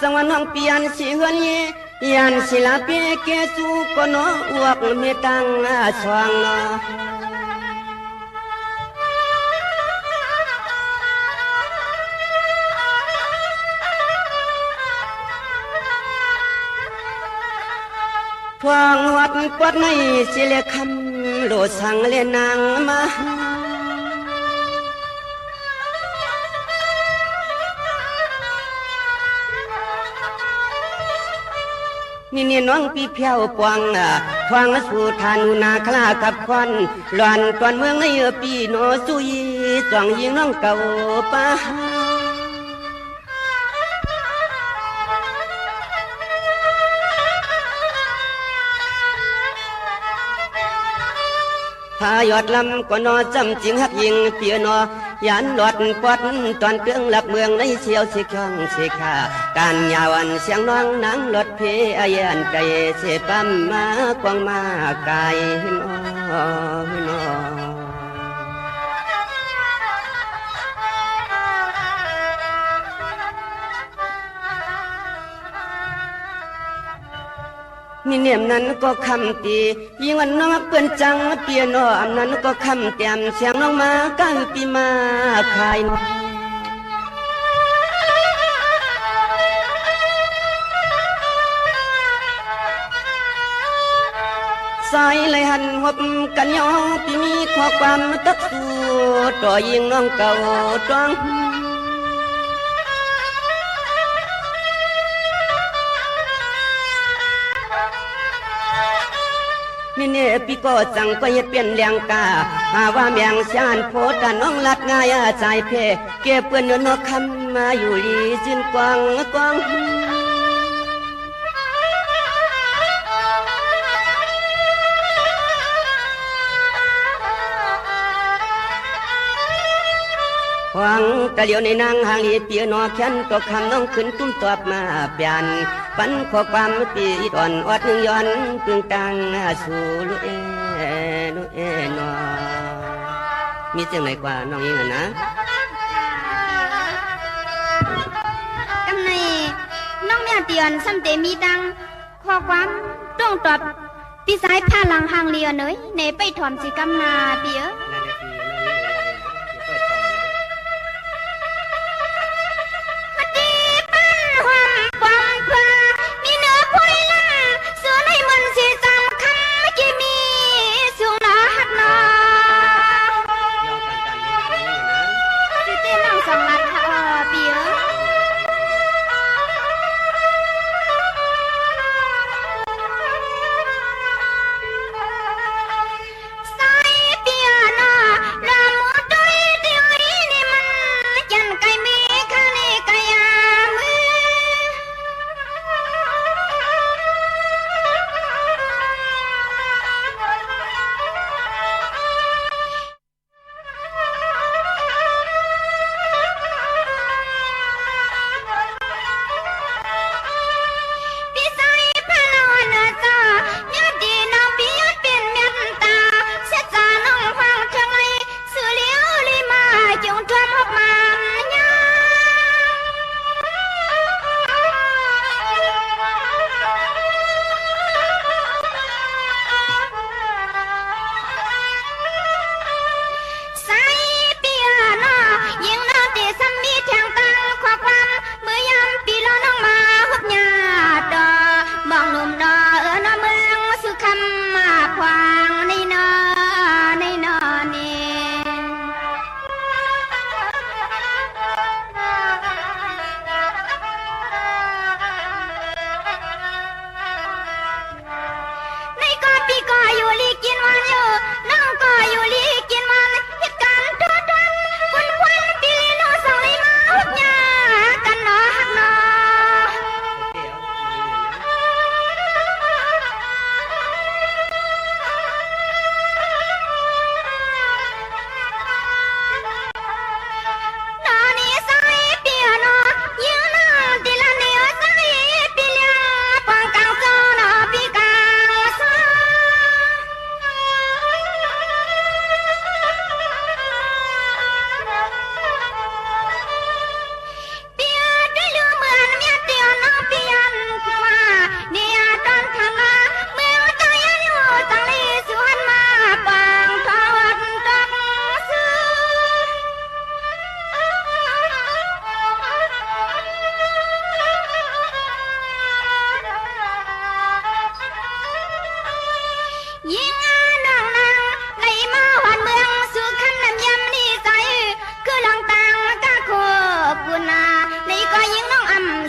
สังวันน้องเปลี่ยนสิเฮือนยันศิลาเปียเกจูก็นออวกเมตังสว่างนอพวงวัดปวดในสิเลคำโลสังเลนางมานี่เนี่ยน้องปีเพียวปวงทวงสู่ทานุนาคลากับควันหลอนตอนเมืองในปีโนสุยจ้องยิงน้องเก่าป้าพายอดลำก็นอจำจริงหักยิงเปียนอยันหลอดปอดตอนเครื่องหลักเมืองในเสียวสิข้องสิขาการยาวันเสียงน้องนางรถเพอายันไก่เสปั๊มมากวางมาไก่นอนอนี่เนียมนั้นก็คำตียิ่งวันน้องเปื่อนจังเปียโนอำนั้นก็คำเตียมเสียงน้องมาก้าวปีมาขายสายเลยหันหบกันยองปีมีข้อความตักสู้ต่อยิงน้องเก่าจ้องนี่เนี่ยปีก็จังก็เฮ็ดเปลี่ยนเลี้ยงกาหาว่าแมงชานโพดน้องลัดง่ายใจเพเก็บเปื้อนนกคำมาอยู่ลีจินกวางกวางหวังตะเลียวในนางหางลีเปียนอแขนก็คำน้องขึ้นตุ้มตอบมาเปลี่ยนปันข้อความปีอ่อนอดหนึ่งย้อนปึงตังสู่ลุเอนอมีเสียงไหนกว่าน้องยิงนะกำในน้องแม่เตียนซ้ำเตมีดังข้อความต้องตอบพี่สายผ้าหลังหางเลียเนยในไปถอมสิกำนาเปียน้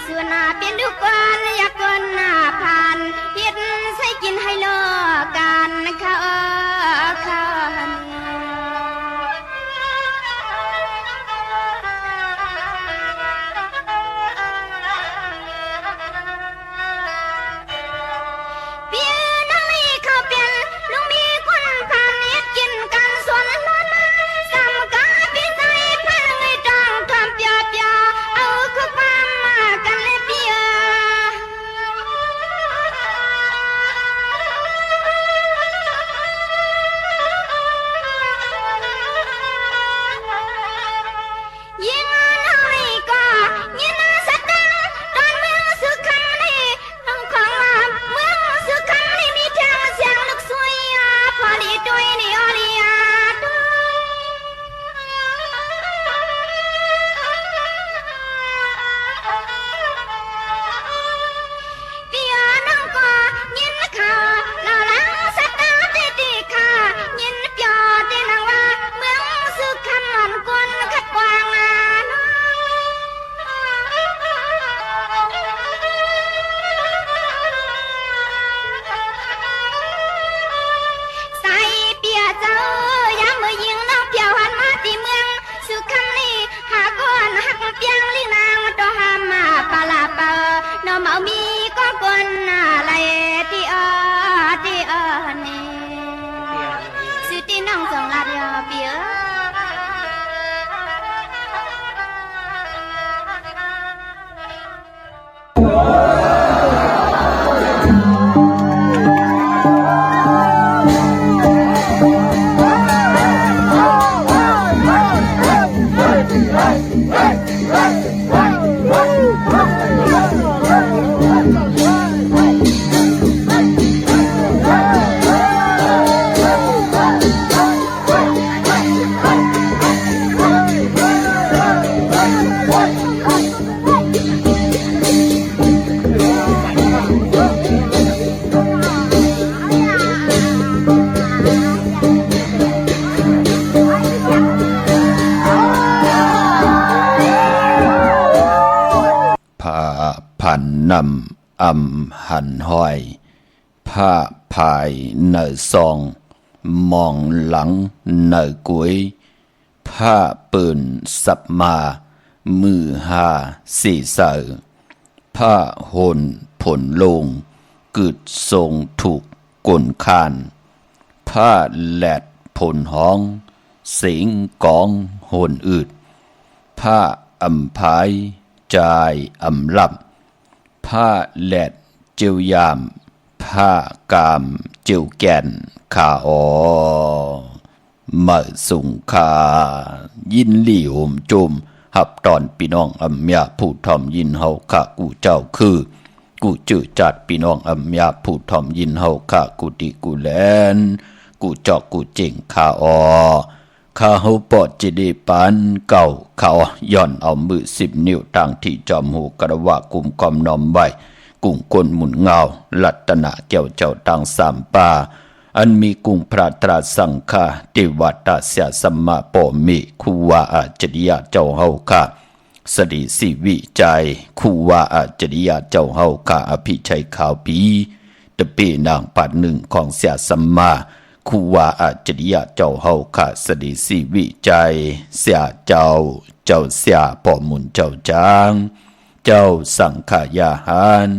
สุนาเป็นดุกวนอยากกวนหน้าผ่านเฮ็ดใส่กินให้โลกันค่ะค่ะนำหันห้อยผ้าภายเนซองมองหลังเนกุยผ้าปืนสับมามือหาสีเสอผ้าหนผลลงกึดทรงถูกกลคานผ้าแหลดผลห้องสิงกองโหนอืดผ้าอำพายจายอำลับผ้าแหลดเจียวยามผ้ากามเจียวแก่นขาอ๋อมาสุงคายินหลี่โหมจุมหับตอนพี่น้องอำยาผู้ทอมยินเฮาข้ากูเจ้าคือกูจื้อจัดพี่น้องอำยาผู้ทอมยินเฮาข้ากูติกูแลนกูจอกกูเจ๋งขาอ๋อข้าเฮาปอดจิดีปานเก่าเขาย่อนเอามือ10 นิ้วตั้งที่จอมหูกระว่ากุมกอมนอมไว้กุ้งก้นหมุนเงาลัตนะเกี่ยวเจ้าตั้ง3 ป่าอันมีกุ้งพระตราสังฆาติวัตตาเสียสัมมาปมิคูวาอาจริยาเจ้าเฮาค่ะสดิสิวิจัยคูวาอาจริยาเจ้าเฮาค่ะอภิชัยขาวปีตะเปนางปัดหนึ่งของเสียสัมมาคูวาอาจริยะเจ้าเฮาค่ะสดิสิวิจัยเสียเจ้าเสียปอมุนเจ้าจางเจ้าสังขายาหาร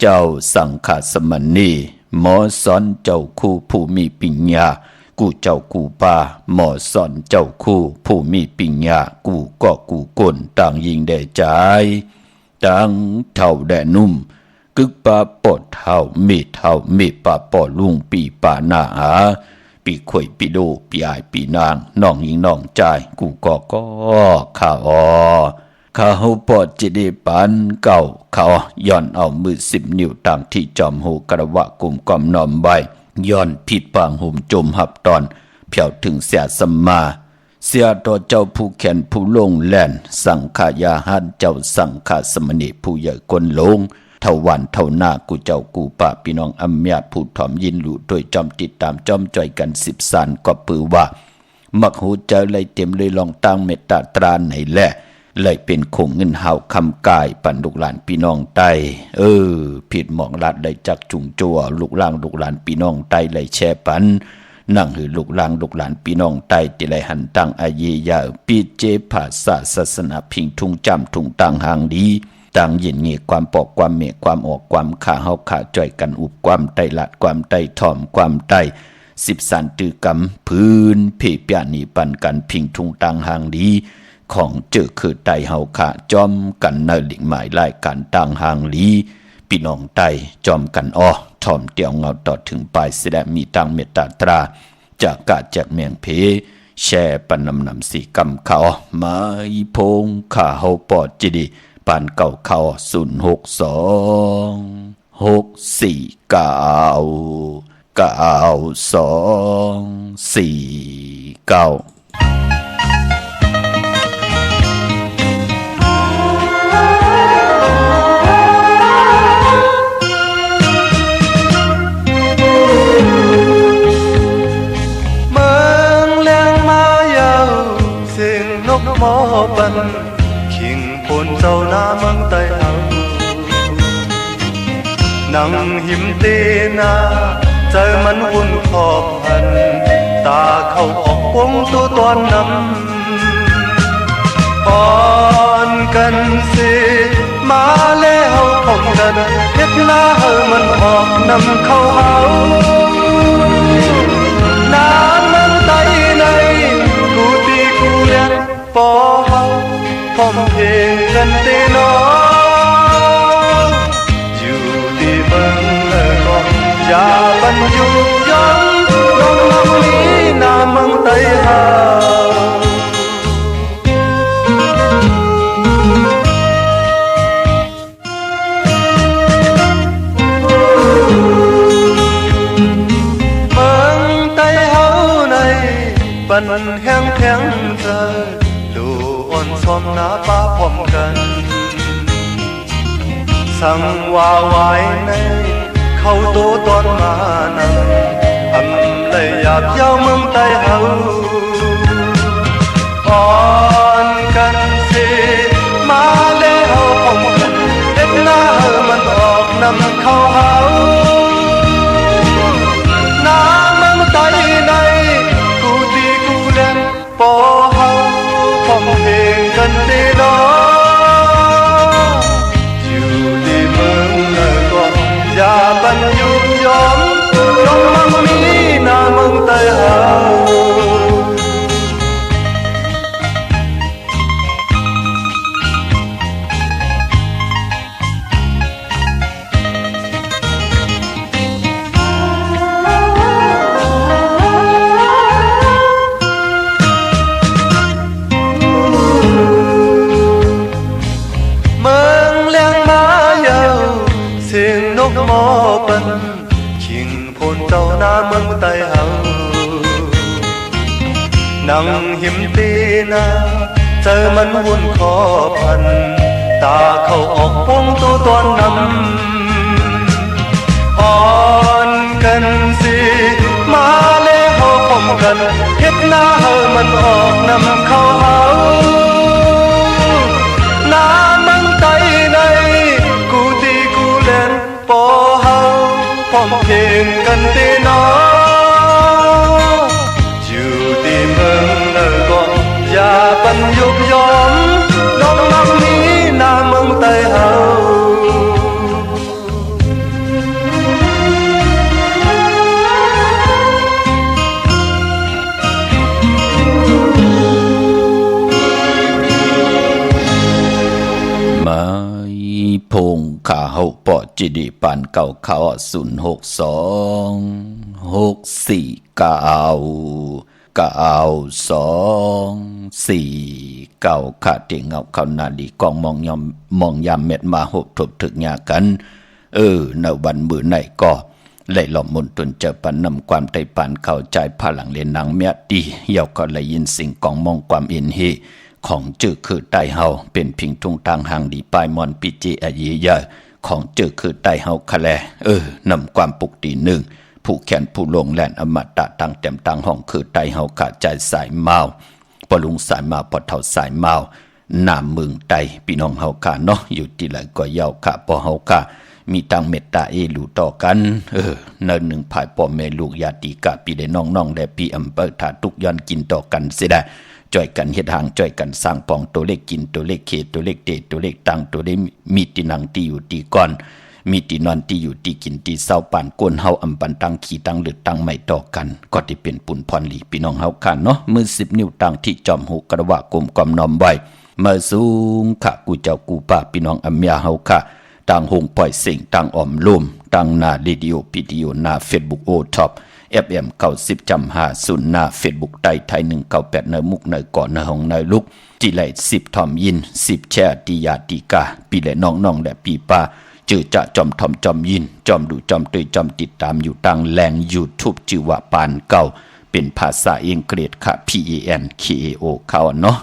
เจ้าสังขสมณีหมอสอนเจ้าคู่ผู้มีปัญญากูเจ้ากูป่าหมอสอนเจ้าคู่ผู้มีปัญญากูก็กูกลต่างยิงแด่ใจต่างเท่าแด่นุ่มกึกปาปอดเท่าเมปาปอลุงปีปานาหาปีข่อยปีโดปีอายปีนางน้องยิงน้องใจกูก็ข้าอ๋อข้าเฮาปอดจิดีปานเก่าเขาย้อนเอามือ10 นิ้วตั้งที่จอมหูกระวะกุมกอมนอมไว้ย้อนผิดปางหุ่มจมหับตอนเพียวถึงเสียสัมมาเสียต่อเจ้าผู้แขนผู้ลงแล่นสังขายาหันเจ้าสังขสมณีผู้ใหญ่คนลงเท่าวันเท่าหน้ากูเจ้ากูป่าพี่น้องอำญาติผู้ถ่อมยินหลู่โดยจอมติดตามจอมจ่อยกัน10 สานก็ปือว่ามักหูเจอเลยเต็มเลยลองตั้งเมตตาตราไหนแหละ เลยเป็นคงเงินเฮาคำกายปันลูกหลานพี่น้องไตผิดหมองลาดได้จักจุงจัวลูกหลานพี่น้องไตเลยแช่ปันนั่งหือลูกหลานพี่น้องไตติไลหันตังอาเยยาปีเจภาษาศาสนาพิงทุงจำทุงตังหางดีต่างยินเงียความปอกความเมฆความออกความขาเฮาขาจ่อยกันอุบความไตลัดความไตถ่อมความไต10 สันตือกำพื้นเพเปียนีปันกันพิงทุงตังหางดีของเจอคือไตเฮาขาจอมกันเนหลิงหมายรายการต่างหางลีพี่น้องไตจอมกันถ่อมเตียวเงาต่อถึงปลายแสดงมีตังเมตตาตราจากกาจากเมียงเพแช่ปนนำสีกำเขามาอีพงข้าเฮาปอดจิดีปานเก่าเขา062-649-9249หมอปันขิงพนเจ้าหน้าเมืองไต้เฮานังหิมเตนาใจมันวุ่นขอบหันตาเข้าออกวงตัวตอนนำอ่อนกันสิมาแล้วพบกันเฮ็ดหน้าเฮามันออกนำเข้าเฮาน้ำเมืองไต้ในกูตีกูเลียนปอเฮาพร้อมเพลงกันเตน้องอยู่ที่เมืองก่อนอย่าบรรยุย้อนลงน้ำนี้หน้าเมืองไต้เฮาเมืองไต้เฮาในปันแห้งแข็งเธออ่อนซ้อมหน้าป้าพร้อมกันสั่งว่าไว้ในเข้าโตตอนมานั้นทำเลยหยาบเย้าเมืองไต้เฮาอ่อนกันสิมาแล้วพร้อมกันเด็ดหน้าเฮามันออกนำเข้าเฮาหน้าเมืองไต้ในกูตีกูเล่นปอเฮาพร้อมเพลงกันเตน้องอยู่ที่เมืองก่อนอย่าบรรยุยอมลงมั่งมีหน้าเมืองไต้เฮาหมอปันขิงพนเจ้าหน้าเมืองไต้เฮานังหิมตีนาเจอมันวุ่นคอพันตาเข้าออกพงตัวตอนนำอ่อนกันสิมาแล้วเฮาพร้อมกันเฮ็ดหน้าเฮามันออกนำเข้าเฮาหน้าเมืองไต้ในกูตีกูเล่นปอเฮาพร้อมเพลงกันเตน้องอยู่ที่เมืองก่อนอย่าปันยุบยอมลองมั่งนี้หน้าเมืองไต้เฮาพงข้าเฮาปอจิดีปานเก่าเขา062-649-9249ขาเตียงเงาเขานาดีกองมองยามเม็ดมาหบทบถึกยากันในวันมือไหนก็เลยหล่อมมนตุนเจอปันนำความไตปานเข้าใจพลังเลียนนางเมียดีเย่าก็เลยยินสิ่งกองมองความอินเฮของจื้อคือไต้เฮาเป็นพิงทุ่งต่างหางดีปลายมอนปิจิอายียาของจื้อคือไต้เฮาคะแลนำความปุกตีหนึ่งผู้แขนผู้ลงแล่นอมตะตั้งเต็มตั้งห้องคือไต้เฮาขาใจสายเมาปลุงสายมาปอดเท่าสายเมา หน้าเมืองใต้พี่น้องเฮาค่ะเนาะอยู่ที่ไหนก็ยาวค่ะพอเฮาค่ะมีตังเมตตาเอลูต่อกันเนินหนึ่งภายพ่อแม่ลูกญาติกะพี่ได้น้องๆและพี่อำเภอถาทุกย้อนกินต่อกันเสียได้จ่อยกันเฮ็ดหางจ่อยกันสร้างปองตัวเลขกินตัวเลขเขตตัวเลขเตตัวเลขตังตัวเลขมีที่นั่งที่อยู่ที่ก่อนมีที่นอนที่อยู่ที่กินที่เศร้าปานก้นเฮาอำปันตังขี่ตังหรือตังไม่ต่อกันก็ที่เป็นปุ่นพรหลีพี่น้องเฮาค่ะเนาะมือ10นิ้วตังที่จอมหูกระว่ากลมกอมนอมไว้มาสูงค่ะกูเจ้ากูป้าพี่น้องอำยาเฮาค่ะต่างหงปล่อยเสียงต่างอ่อมลุ่มต่างหน้าเรดิโอวิดีโอหน้า Facebook โอท็อป FM 90.50หน้า Facebook ไทย198ในมุกในก่อนในห้องในลุกที่ไหล10ทอมยิน10แช่ติยาติกาปีและน้องๆและปีป้าจือจะจอมทอมจอมยินจอมดูจอมตื่นจอมติดตามอยู่ต่างแหล่ง YouTube ชื่อว่าปานเก่าเป็นภาษาอังกฤษค่ะ PANKAO เขาเนาะ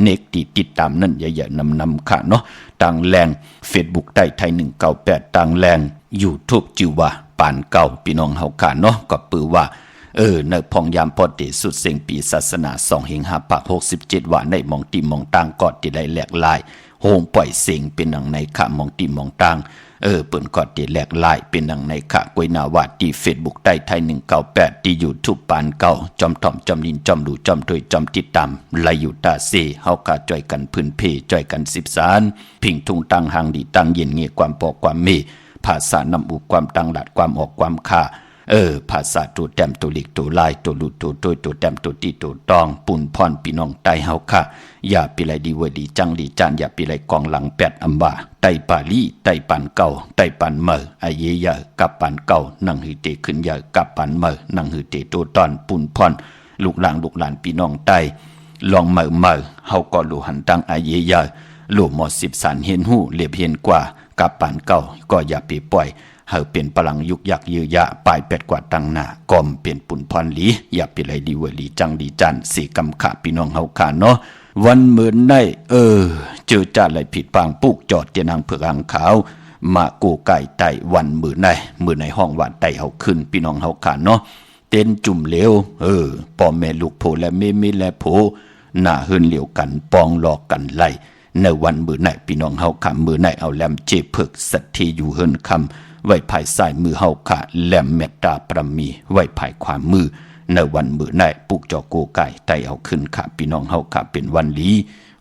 เน็กติดตามนั่นอย่านำค่ะเนาะต่างแหล่ง Facebook ไทย198ต่างแหล่ง YouTube ชื่อว่าปานเก่าพี่น้องเฮาค่ะเนาะก็ปือว่าในพองยามพอดีสุดเสียงปีศาสนา2หิง5ปัก67ว่าในมองตีมองต่างกอดที่ได้แหลกลายโฮงปล่อยเสียงเป็นหนังในค่ะมองตีมองต่างเปิ่นกอดที่แหลกลายเป็นหนังในค่ะกวยนาวาที่ Facebook ไทย198ที่ YouTube ปานเก่าจอมถ่อมจอมลินจอมดูจอมถอยจอมติดตามไลอยู่ตาเซเฮาก็จ่อยกันพื้นเพจ่อยกัน10สารพิงทุงตังหางดีตังเย็นเงียความปอกความเมภาษานำอุความตังหลัดความออกความค่าภาษาตัวแต้มตัวหลีกตัวลายตัวลุดตัวต้อยตัวแต้มตัวตีตัวตองปุ่นพรพี่น้องไตเฮาค่ะอย่าปีไรดีเวดีจังดีจานอย่าปีไรกองหลัง8อำบาไตปาลีไตปันเก่าไตปันเมอไอเยยะกับปันเก่านั่งหือเตขึ้นยะกับปันเมอนั่งหือเตตัวตอนปุ่นพรลูกหลานพี่น้องไตลองเมอเฮาก็รู้หันตังไอเยยะลูกหมอ10สารเห็นหูเลียบเห็นกว่ากับปันเก่าก็อย่าไปปล่อยเฮาเป็นพลังยุกยักยือยะปลายเป็ดกว่าตั้งหน้ากอมเป็นปุ่นพรหลีอย่าไปไรดีเวลีจังดีจันสีกำขะพี่น้องเฮาค่ะเนาะวันเหมือนได้เจอจ่าไหลผิดปางปุกจอดเจนางเผือกหางขาวมากูไก่ไตวันมือในห้องหวานไตเฮาขึ้นพี่น้องเฮาค่ะเนาะเต้นจุ่มเหลวพ่อแม่ลูกโผและเมและโผหน้าเฮือนเหลียวกันปองหลอกกันไล่ในวันมือไหนพี่น้องเฮาค่ะมือไหนเอาแลมเจเพิกสัตทีอยู่เฮือนคำไว้ภายซ้ายมือเฮาค่ะแหลมเมตตาประมีไว้ภายขวามือในวันมือไหนปุกจอโกไก่ไตเอาขึ้นค่ะพี่น้องเฮาค่ะเป็นวันลี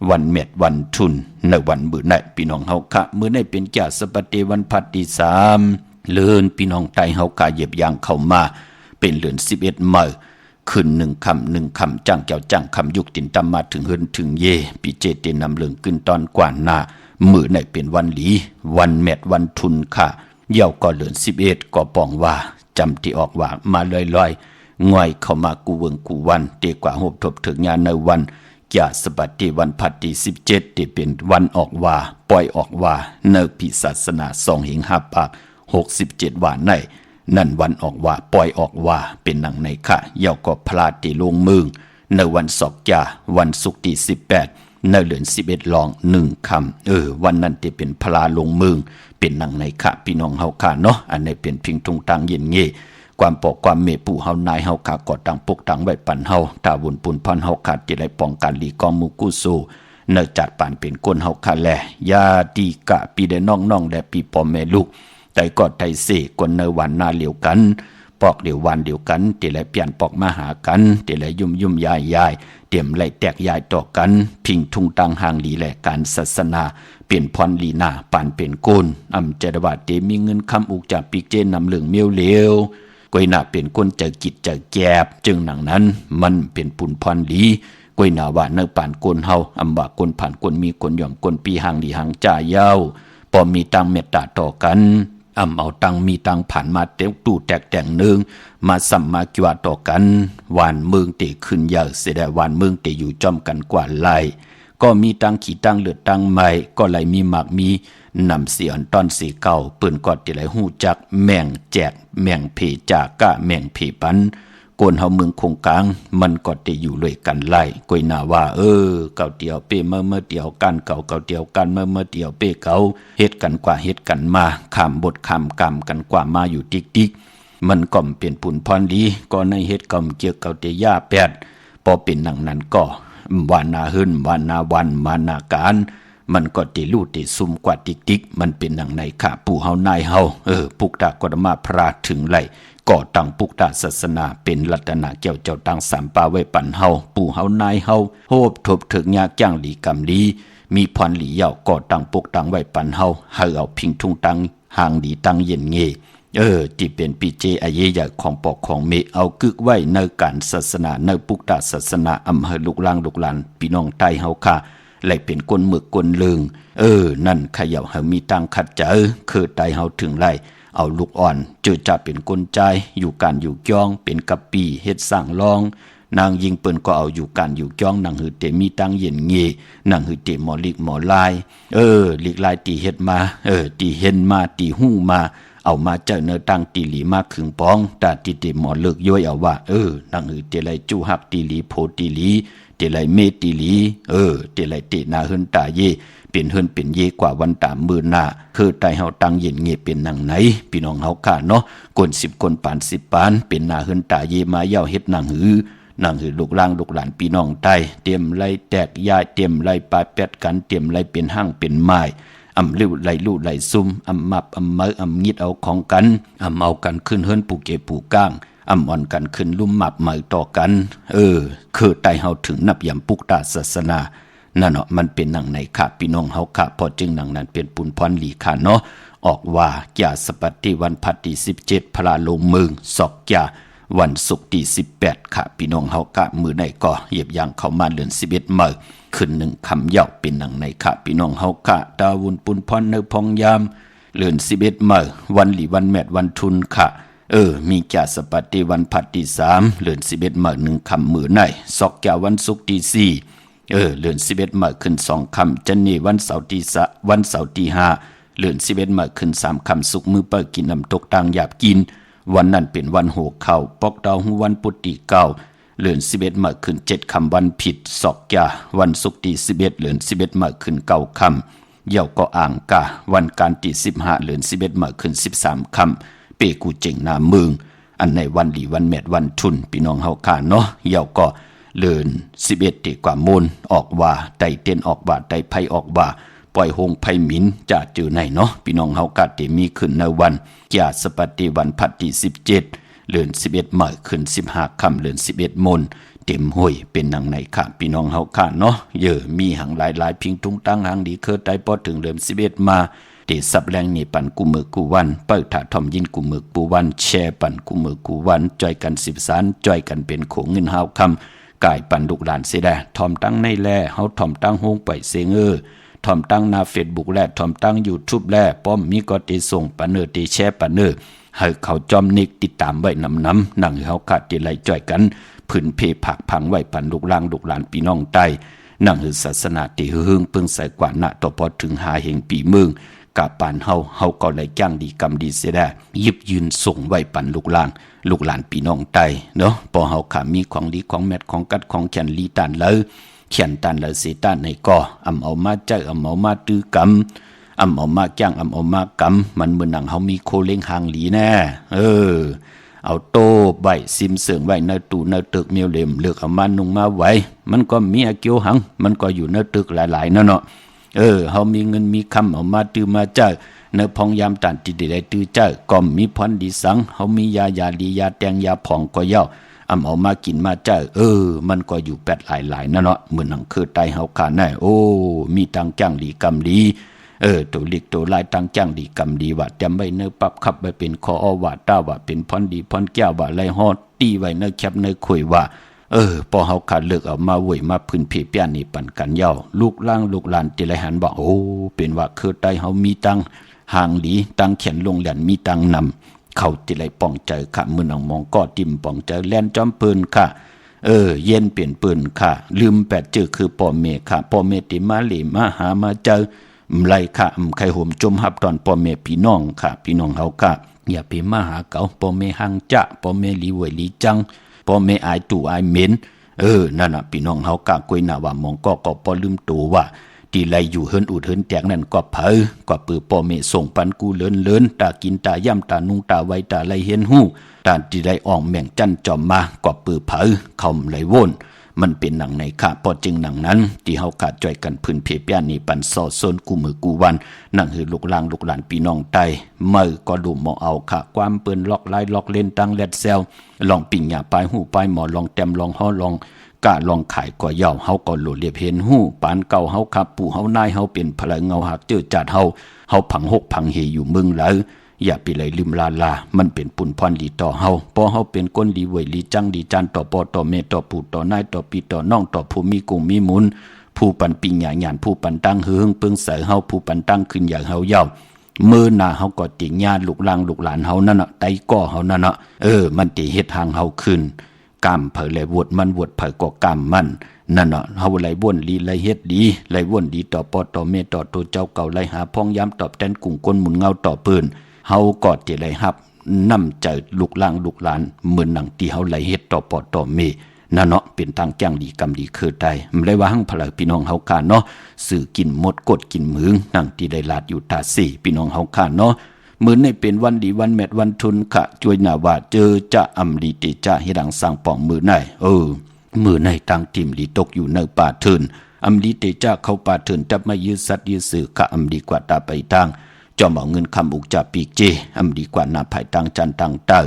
วันเม็ดวันทุนในวันมือไหนพี่น้องเฮาค่ะมือไหนเป็นจ่าสปฏิวันพัดที่3เลื่อนพี่น้องไตเฮาค่ะเหยียบยางเข้ามาเป็นเดือน11มื้อขึ้น1คำจ้างเจ้าจ้างคำยุกตินตามมาถึงเฮินถึงเยปีเจเตนำเลืองขึ้นตอนกว่าหน้ามือไหนเป็นวันลีวันเม็ดวันทุนค่ะเย่าก็เหลือน11ก็ปองว่าจำที่ออกว่ามาลอยง่อยเข้ามากูเวิงกูวันเตกว่าหบทบถึงงานในวันจ่าสปฏิวันพัดที่17ที่เป็นวันออกว่าปล่อยออกว่าเนพิศาสนา2หิง5ปาก67ว่าในนั่นวันออกว่าปล่อยออกว่าเป็นหนังในค่ะเย่าก็พลาดที่ลงมือในวันศอกจ่าวันศุกร์ที่18ในเดือน11ลอง1คำวันนั้นที่เป็นพลาลงมือเป็นหนังในค่ะพี่น้องเฮาค่ะเนาะอันนี้เป็นพิงทุงตังเย็นเงี้ความปอกความเมปู่เฮานายเฮาค่ะกอดตังปกตังไว้ปันเฮาตาบุญปุ่นพันเฮาค่ะที่ได้ป้องกันลีกองมูกุสูเนื่อจัดปานเป็นก้นเฮาค่ะแลยาดีกะปีได้น้องๆและปีพ่อแม่ลูกแต่ก็ไทยเสกนในวันนาเหลียวกันปอกเดียววันเดียวกันที่ไหลเปลี่ยนปอกมาหากันที่ไหลยุ่มยายเตรียมไหลแตกยายต่อกันพิงทุงตังห่างหลีแหลการศาสนาเปลี่ยนพรลีนาปานเป็นโกนอำเจดบาดเตมีเงินคำอุกจากปีเจนนำเหลืองเมียวเหลวกวยหน้าเป็นก้นเจอกิจเจอแกบจึงหนังนั้นมันเป็นปุ่นพรลีกวยหน้าว่าเนื้อปานก้นเฮาอำบากก้นผ่านก้นมีก้นหย่อมก้นปีห่างหลีห่างจ่ายาวพอมีตังเมตตาต่อกันเอาตังมีตังผ่านมาเต็มตู้แตกแต่งหนึ่งมาสัมมากิวาต่อกันวานเมืองเตขึ้นใหญ่เสียดายวานเมืองเตอยู่จอมกันกว่าไล่ก็มีตังขี่ตังเลือดตังใหม่ก็ไหลมีหมากมีนำเสียนตอนสีเก่าปืนกอดที่ไหลหูจักแม่งแจกแม่งเพจากกะแม่งเพปันโกนเฮาเมืองคงกลางมันก็ได้อยู่ด้วยกันไล่กวยหน้าว่าเก่าเตียวเป้เมื่อเตียวกันเก่าเตียวกันเมื่อเตียวเป้เก่าเฮ็ดกันกว่าเฮ็ดกันมาข้ามบทข้ามกรรมกันกว่ามาอยู่ติ๊กมันก่อมเป็นปุ่นพรดีก็ในเฮ็ดกรรมเกี่ยวกับเตย่าแปดพอเป็นหนังนั้นก็ วานาหืนวานาวันมานาการมันก็ติลู่ติซุ่มกว่าติ๊กมันเป็นดังในค่ะปู่เฮานายเฮาปุกตากฎมาพระถึงไหลก่อตั้งปุกตาศาสนาเป็นรัตนาเกี่ยวเจ้าตั้งสามปาไว้ปั่นเฮาปู่เฮานายเฮาโฮบทบถึงยากจ้างหลีกำลีมีพรหลีเหย่าก่อตั้งปุกตั้งไว้ปั่นเฮาเอาพิงทุ่งตั้งห่างดีตั้งเย็นเงที่เป็นปีเจอาเยใหญ่ของปอกของเมเอากึกไว้ในการศาสนาในปุกตาศาสนาอำเภอลูกล่างลูกหลานพี่น้องใต้เฮาค่ะไหลเป็นก้นหมึกก้นลึงนั่นขย่าเฮามีตังขัดเจอคือไตเฮาถึงไหลเอาลูกอ่อนเจอจะเป็นก้นใจอยู่การอยู่จ้องเป็นกะปีเฮ็ดสร้างรองนางยิงเปิ้นก็เอาอยู่การอยู่จ้องนางหือเตมีตังเย็นเงนางหือเตหมอลิกหมอลายลิกลายตีเฮ็ดมาตีเห็นมาตีหู้มาเอามาเจอเนื้อตังตีหลีมาขึงปองตาติเตหมอเลิกย้อยเอาว่านางหือเตไลจูหักตีหลีโพตีหลีเตไลเมตีหลีเตไลเตนาเฮินตาเยเป็นเฮินเป็นเยกว่าวันตามมือหน้าคือไตเฮาตังเย็นเงเป็นนางไหนพี่น้องเฮาค่ะเนาะคน10คนปาน10ปานเป็นนาเฮินตาเยมาเย้าเฮ็ดนางหือนางหือลูกล่างลูกหลานพี่น้องใต้เตรียมไล่แตกยายเตรียมไล่ปลายแปดกันเตรียมไล่เป็นห้างเป็นไม้ลิ้วไหลลู่ไหลซุ่มมับเมองิดเอาของกันเอากันขึ้นเฮิรนปูเกปูก้างอ่อนกันขึ้นลุ่มหมับเหมอต่อกันคือไตเฮาถึงนับยำปุกตาศาสนานั่นเนาะมันเป็นหนังในค่ะพี่น้องเฮาค่ะพอจึงหนังนั้นเป็นปุนพรหลีค่ะเนาะออกว่าจ่าสปัตติวันพัดที่17พระลงมึงศอกจ่าวันศุกร์ที่18ค่ะพี่น้องเฮากะมือในก็เหยียบย่างเข้ามาเดือน11มื้อขึ้น1คำเย่าเป็นหนังในค่ะพี่น้องเฮากะดาวุนปุนพรในพองยามเดือน11มื้อวันหลีวันแมดวันทุนค่ะมีจ่าสปัตติวันพัดที่3เดือน11มื้อ1คำมือในศอกจ่าวันศุกร์ที่4เดือน11มื้อขึ้น2คำจันนี่วันเสาร์ที่วันเสาร์ที่5เดือน11มื้อขึ้น3คำศุกร์มื้อเปิดกินน้ำตกต่างหยาบกินวันนั้นเป็นวันโหเข้าปอกดาววันปุตติเก้าเดือน11มื้อขึ้น7คำวันผิดศอกยาวันศุกร์ที่11เดือน11มื้อขึ้น9คำเย่าก็อ่างกาวันการที่15เดือน11มื้อขึ้น13คำเปกูเจ๋งนามึงอันในวันหลีวันแมดวันทุนพี่น้องเฮาค่ะเนาะเย่าก็เดือน11ตีกว่ามูลออกว่าไตเต้นออกว่าไตไผออกว่าปล่อยหงไผหมินจะจือในเนาะพี่น้องเฮากะติมีขึ้นในวันจ่าสปัตติวันพัดที่17เดือน11มื้อขึ้น15ค่ำเดือน11มนเต็มห้วยเป็นหนังในค่ะพี่น้องเฮาค่ะเนาะมีหังหลายๆพิงทุงตั้งหังดีเคยได้พอถึงเดือน11มาติสับแรงนี่ปันกูมือกูวันเปิดถาทอมยินกูมือกูวันแชร์ปันกูมือกูวันจอยกัน10สารจอยกันเป็นโขงเงินเฮาคำกายปันลูกหลานเสียได้ทอมตั้งในแลเฮาทอมตั้งโฮงไปเสงทอมตั้งหน้า Facebook และทอมตั้ง YouTube และป้อมมีก็ติส่งปะเนอติแชร์ปะเนอให้เขาจอมนิกติดตามไว้นำหนังเฮาขาดติไหลจ่อยกันผืนเพผักพังไว้ปันลูกล่างลูกหลานพี่น้องใต้หนังศาสนาติหึงปึงใส่กว่าณต่อพอถึงหาแห่งปีเมืองกะปานเฮาก็เลยจ้างดีกรรมดีเสียได้ยิบยืนส่งไว้ปันลูกหลานพี่น้องใต้เนาะพอเฮาขามีของดีของแมทของกัดของแขนลีตานเลยเขียนตันเลยเสตันในก็เอามาใจเอามาตื้อกำเอามาจ้างเอามากำมันเหมือนหนังเฮามีโคเล้งหางหลีแน่เอาโตใบซิมเสืองไว้ในตู้ในตึกเมียวเหลมเลือกเอามานุ่งมาไว้มันก็มีอาเกียวหังมันก็อยู่ในตึกหลายๆเนาะเฮามีเงินมีคำเอามาตื้อมาใจในพองยามตันติได้ตื้อใจก็มีพรดีสังเฮามียาดียาแตงยาผ่องก็เย้าเอามากินมาเจ้ามันก็อยู่แปดหลายๆนะเนาะเหมือนหนังคือไตเฮาขาแน่มีตังจ้างดีกำดีตัวเล็กตัวลายตังจ้างดีกำดีว่าจำไว้เนื้อปับขับไปเป็นคอว่าต้าว่าเป็นพรดีพรแก้วว่าไรฮอดตีไว้เนื้อแคบเนื้อคุยว่าพอเฮาขาดเลิกเอามาเว้ยมาพื้นเพเปียนี่ปั่นกันเย้าลูกล่างลูกหลานติไรหันบอกเป็นว่าคือไตเฮามีตังห่างหลีตังเขียนลงแหลนมีตังนำเขาติไรป้องใจค่ะมือหนังมองก็ติ่มป้องใจแล่นจอมปืนค่ะเย็นเปลี่ยนปืนค่ะลืมแปดเจอคือพ่อเมค่ะพ่อเมติมาเหลมาหามาเจอไรค่ะใครห่มจมหับตอนพ่อเมพี่น้องค่ะพี่น้องเขาค่ะอย่าไปมาหาเก่าพ่อเมหังจะพ่อเมลีเวยลีจังพ่อเมอายตู่อายเหม็นนั่นน่ะพี่น้องเขาค่ะกุยหน้าว่ามองก็พอลืมตัวว่าที่ไรอยู่เฮิรนอุดเฮิรนแตกนั่นก็เผยก็ปือพ่อเมส่งปันกูเลินตากินตาย่ำตานุ่งตาไว้ตาไรเห็นหูตาที่ไรอ่องแม่งจันจอมมาก็ปือเผยคำไรว่น มันเป็นหนังในค่ะพอจึงหนังนั้นที่เฮาขาดจ่อยกันพื้นเพเปียนี่ปันซอซนกูมือกูวันนั่งหือลูกหลางลูกหลานพี่น้องไตเมื่อก็ดูหมอเอาค่ะความเปิ้นล็อกไล่ล็อกเล่นตั้งแลดแซวลองปิ่งหญ้าปลายหูปลายหมอลองแต้มลองฮ้อลองกะลองขายกว่าเย่าเฮาก็หลุดเรียบเห็นหูปานเก่าเฮาขับปู่เฮานายเฮาเป็นพลังเงาหักเจอจัดเฮาผังหกผังเฮอยู่มึงแล้วอย่าไปเลยลืมลามันเป็นปุ่นพรดีต่อเฮาพอเฮาเป็นคนดีเวยลีจังดีจันต่อปอต่อเมต่อปู่ต่อนายต่อปีต่อน้องต่อผู้มีกุงมีมุนผู้ปันปิงหยาหยานผู้ปันตั้งเฮืองเปิงเสยเฮาผู้ปันตั้งขึ้นอย่างเฮาเย่ามือหน้าเฮาก็ติญาติลูกหลางลูกหลานเฮานั่นน่ะไตก่อเฮานั่นน่ะมันติเฮ็ดทางเฮาขึ้นกามเผยไหลวดมันวดเผยก็กามมันนั่นน่ะเฮาไหลว่นลีไหลเฮ็ดดีไหลว่นดีต่อปอต่อเมต่อตัวเจ้าเก่าไหลหาพ้องย้ำตอบแทนกุ้งก้นหมุนเงาต่อปืนเฮาก็จะไหลฮับนำใจลูกหลางลูกหลานเหมือนหนังที่เฮาไหลเฮ็ดต่อปอต่อเมนั่นเนาะเป็นทางแจ้งดีกรรมดีคือใดมันเลยว่าหั่งพลังพี่น้องเฮาค่ะเนาะสื่อกินหมดกดกินมึงนั่งที่ได้ลาดอยู่ตาสี่พี่น้องเฮาค่ะเนาะมื้อนี้เป็นวันดีวันแมตวันทุนค่ะช่วยหน้าว่าเจอจะอำลีติจะเฮ็ดดังสร้างป่องมื้อไหนมื้อไหนตั้งทิมลีตกอยู่ในป่าเถินอำลีติจะเข้าป่าเถินจับมายืดสัตว์ยืดสื่อค่ะอำดีกว่าตาไปทางจอมเอาเงินคำอุกจะปีกเจอำดีกว่าหน้าภายตังจันตังเตอ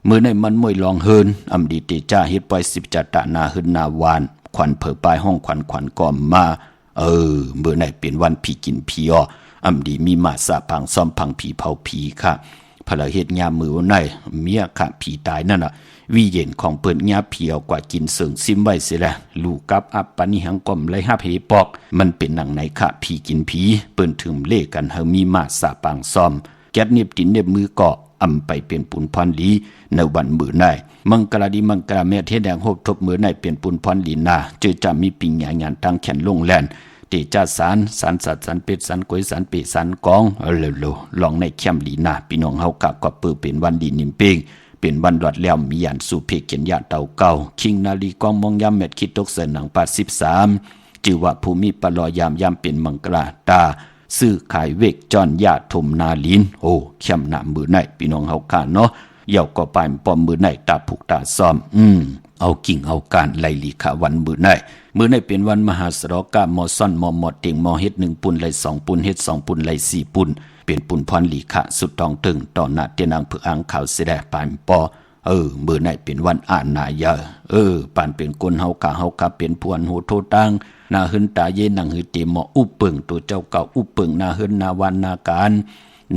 มือในมันมวยลองเฮินอำดีเตจ้าเฮ็ดปล่อยสิบจัตตานาเฮินนาวานขวัญเผอปลายห้องขวัญก่อมมามือในเป็นวันผีกินผีอ้ออำดีมีมาสะพังซ่อมพังผีเผาผีค่ะพละเฮ็ดยามมือในเมียค่ะผีตายนั่นน่ะวิเย็นของเปิ้นยาเพียวกว่ากินเสิงซิมไว้เสียแล้วลูกกับอับปานิหังก่อมไลฮับเฮปอกมันเป็นหนังในค่ะผีกินผีเปิ้นถึงเลกันเฮามีมาสะปังซ่อมแก๊สเน็บตินเน็บมือเกาะอำไปเป็นปุนพรลีในวันมือในมังกรดีมังกรเมเทแดงโฮบทบมือในเป็นปุนพรลีนาเจอจะมีปิงหยาหยานตั้งแขนลงแลนเตจ้าสารสัตว์สันเป็ดสันกวยสันเปสันกองเร็วๆลองในเข้มลีนาพี่น้องเฮากะก็ปือเป็นวันดีนิ่มเป้งเป็นวันหลอดแล้วมียันสู่เพกเขียนยาเต่าเก่าคิงนาลีกองมองยามเม็ดคิดตกเสนหนัง83จือว่าภูมิปลอยามเป็นมังกราตาซื้อขายเวกจอนยาถมนาลินเข้มหน้ามือในพี่น้องเฮาค่ะเนาะเหย่าก็ปลายปอมมือในตาผูกตาซ้อมเอากิ่งเอาการไล่ลีขาวันมือในเป็นวันมหาสรกามอซ่อนมอหมดเต็งมอเฮ็ด1ปุ่นไล่2ปุ่นเฮ็ด2ปุ่นไล่4ปุ่นเป็นปุ่นพรลีขะสุดตองตึงต่อหน้าเตียนางผึอ่างขาวเสดปานปอมือในเป็นวันอ่านนายาปานเป็นคนเฮากะเป็นพวนโหโทตังนาหึนตาเยนังหือเตมออุปึงตัวเจ้าเก่าอุปึงนาหึนนาวันนาการ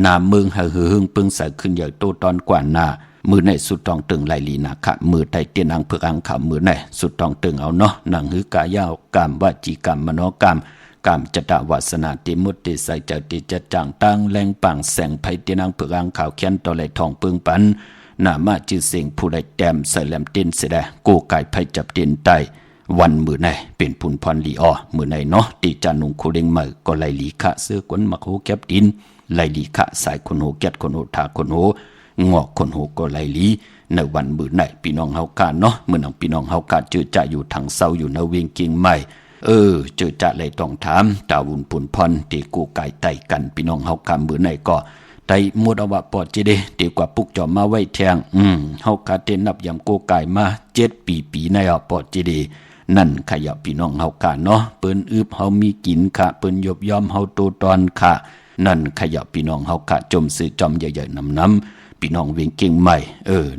นาเมืองหะหึงปึงใส่ขึ้นใหญ่โตตอนกว่านามือในสุดตองตึงไลลีนาคะมือไตเตียนางผึอ่างขาวมือในสุดตองตึงเอาเนาะนางหือกายาวกามวจีกรรมมโนกรรมกามจตวาสนาติมุตติใส่ใจติจะจางตั้งแรงปังแสงไผเตียนางผึอ่างขาวแค้นต่อไหลทองปึงปันนามาจือเสียงผู้ใดแต้มใส่แหลมตินเสดกูไก่ไผจับตินไตวันมือในเป็นพุนพรลีอ้อมือในเนาะตีจานุงคูเร่งใหม่ก็ไลลีขะเสื้อกวนมักโหแก็บดินไลลีขะสายคนโหแก็ดคนโหทาคนโหงอกคนโหก็ไลลีในวันมือในพี่น้องเฮาค่ะเนาะมื้อนังพี่น้องเฮาค่ะเจอจะอยู่ทางเซาอยู่ในเวียงกิ่งใหม่เจอจะเลยต้องถามตาวุนพุนพรตีกูไก่ไต่กันพี่น้องเฮาค่ะมือในก็ไตมดอวะปอจิเดตีกว่าปุกจอมมาไว้แทงเฮาค่ะเตนับยำกูไก่มา7ปีในอ่ะปอจิเดนั่นขยับพี่น้องเฮาค่ะเนาะเปิ้นอึบเฮามีกินค่ะเปิ้นยบยอมเฮาโตตอนค่ะนั่นขยับพี่น้องเฮาค่ะจมซื้อจอมใหญ่ๆน้ำพี่น้องเวียงเก่งใหม่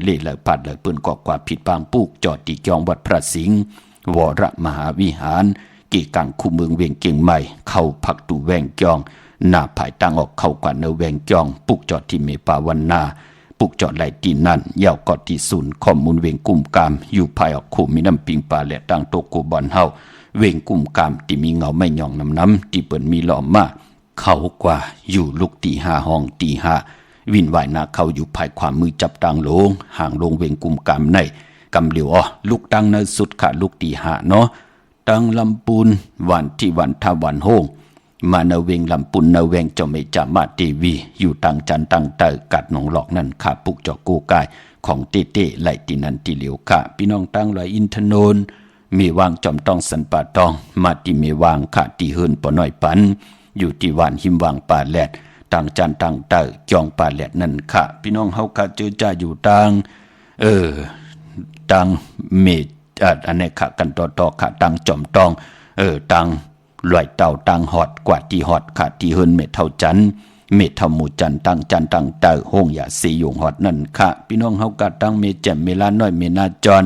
เล่เลยปัดเลยเปิ้นก็กว่าผิดปางปุกจอดที่จองวัดพระสิงห์วรมหาวิหารกี่กังคู่เมืองเวียงเก่งใหม่เข้าพักตูแวงจองหน้าภายตั้งออกเข้ากว่าเนแวงจองปุกจอดที่เมปาวันนาปุกจอดไหลตีนั่นยาวกอดที่ศูนย์ข้อมูลเวงกุ่มกามอยู่ภายออกคู่มีน้ำปิงปลาและตั้งโตโกบอนเฮาเวงกุ่มกามที่มีเงาไม่หย่องน้ำที่เปิ้นมีหล่อมาเข้ากว่าอยู่ลูกตี5ห้องตี5วินวายนาเขาอยู่ภายความมือจับตังโลงห่างลงเวงกุ่มกามในกำเหลียวลูกตังในสุดขาลูกตี5เนาะตังลำปูนวันที่วันทาวันโฮงมาเนเวงลำปุนเนเวงเจ้าเมจามาทีวีอยู่ตังจันตังเตอกัดหนองหลอกนั่นขาปุกจอกกูกายของเต้ไหลตีนันตีเหลียวค่ะพี่น้องตั้งลอยอินทนนมีวางจอมต้องสันป่าตองมาที่มีวางขาตีเฮินปอน้อยปันอยู่ที่วานหิมวางป่าแหลดตังจันตังเตอจองป่าแหลดนั่นค่ะพี่น้องเฮาค่ะเจอจ้าอยู่ตังตังเม อันนี้ค่ะกันต่อค่ะตังจอมตองตังลอยเต่าตังหอดกว่าที่หอดค่ะที่เฮินเม็ดเท่าจันเม็ดเท่าหมู่จันตังจันตังเต่าห้องอย่าสียงหอดนั่นค่ะพี่น้องเฮากะตังเมแจ่มเมลาน้อยเมนาจร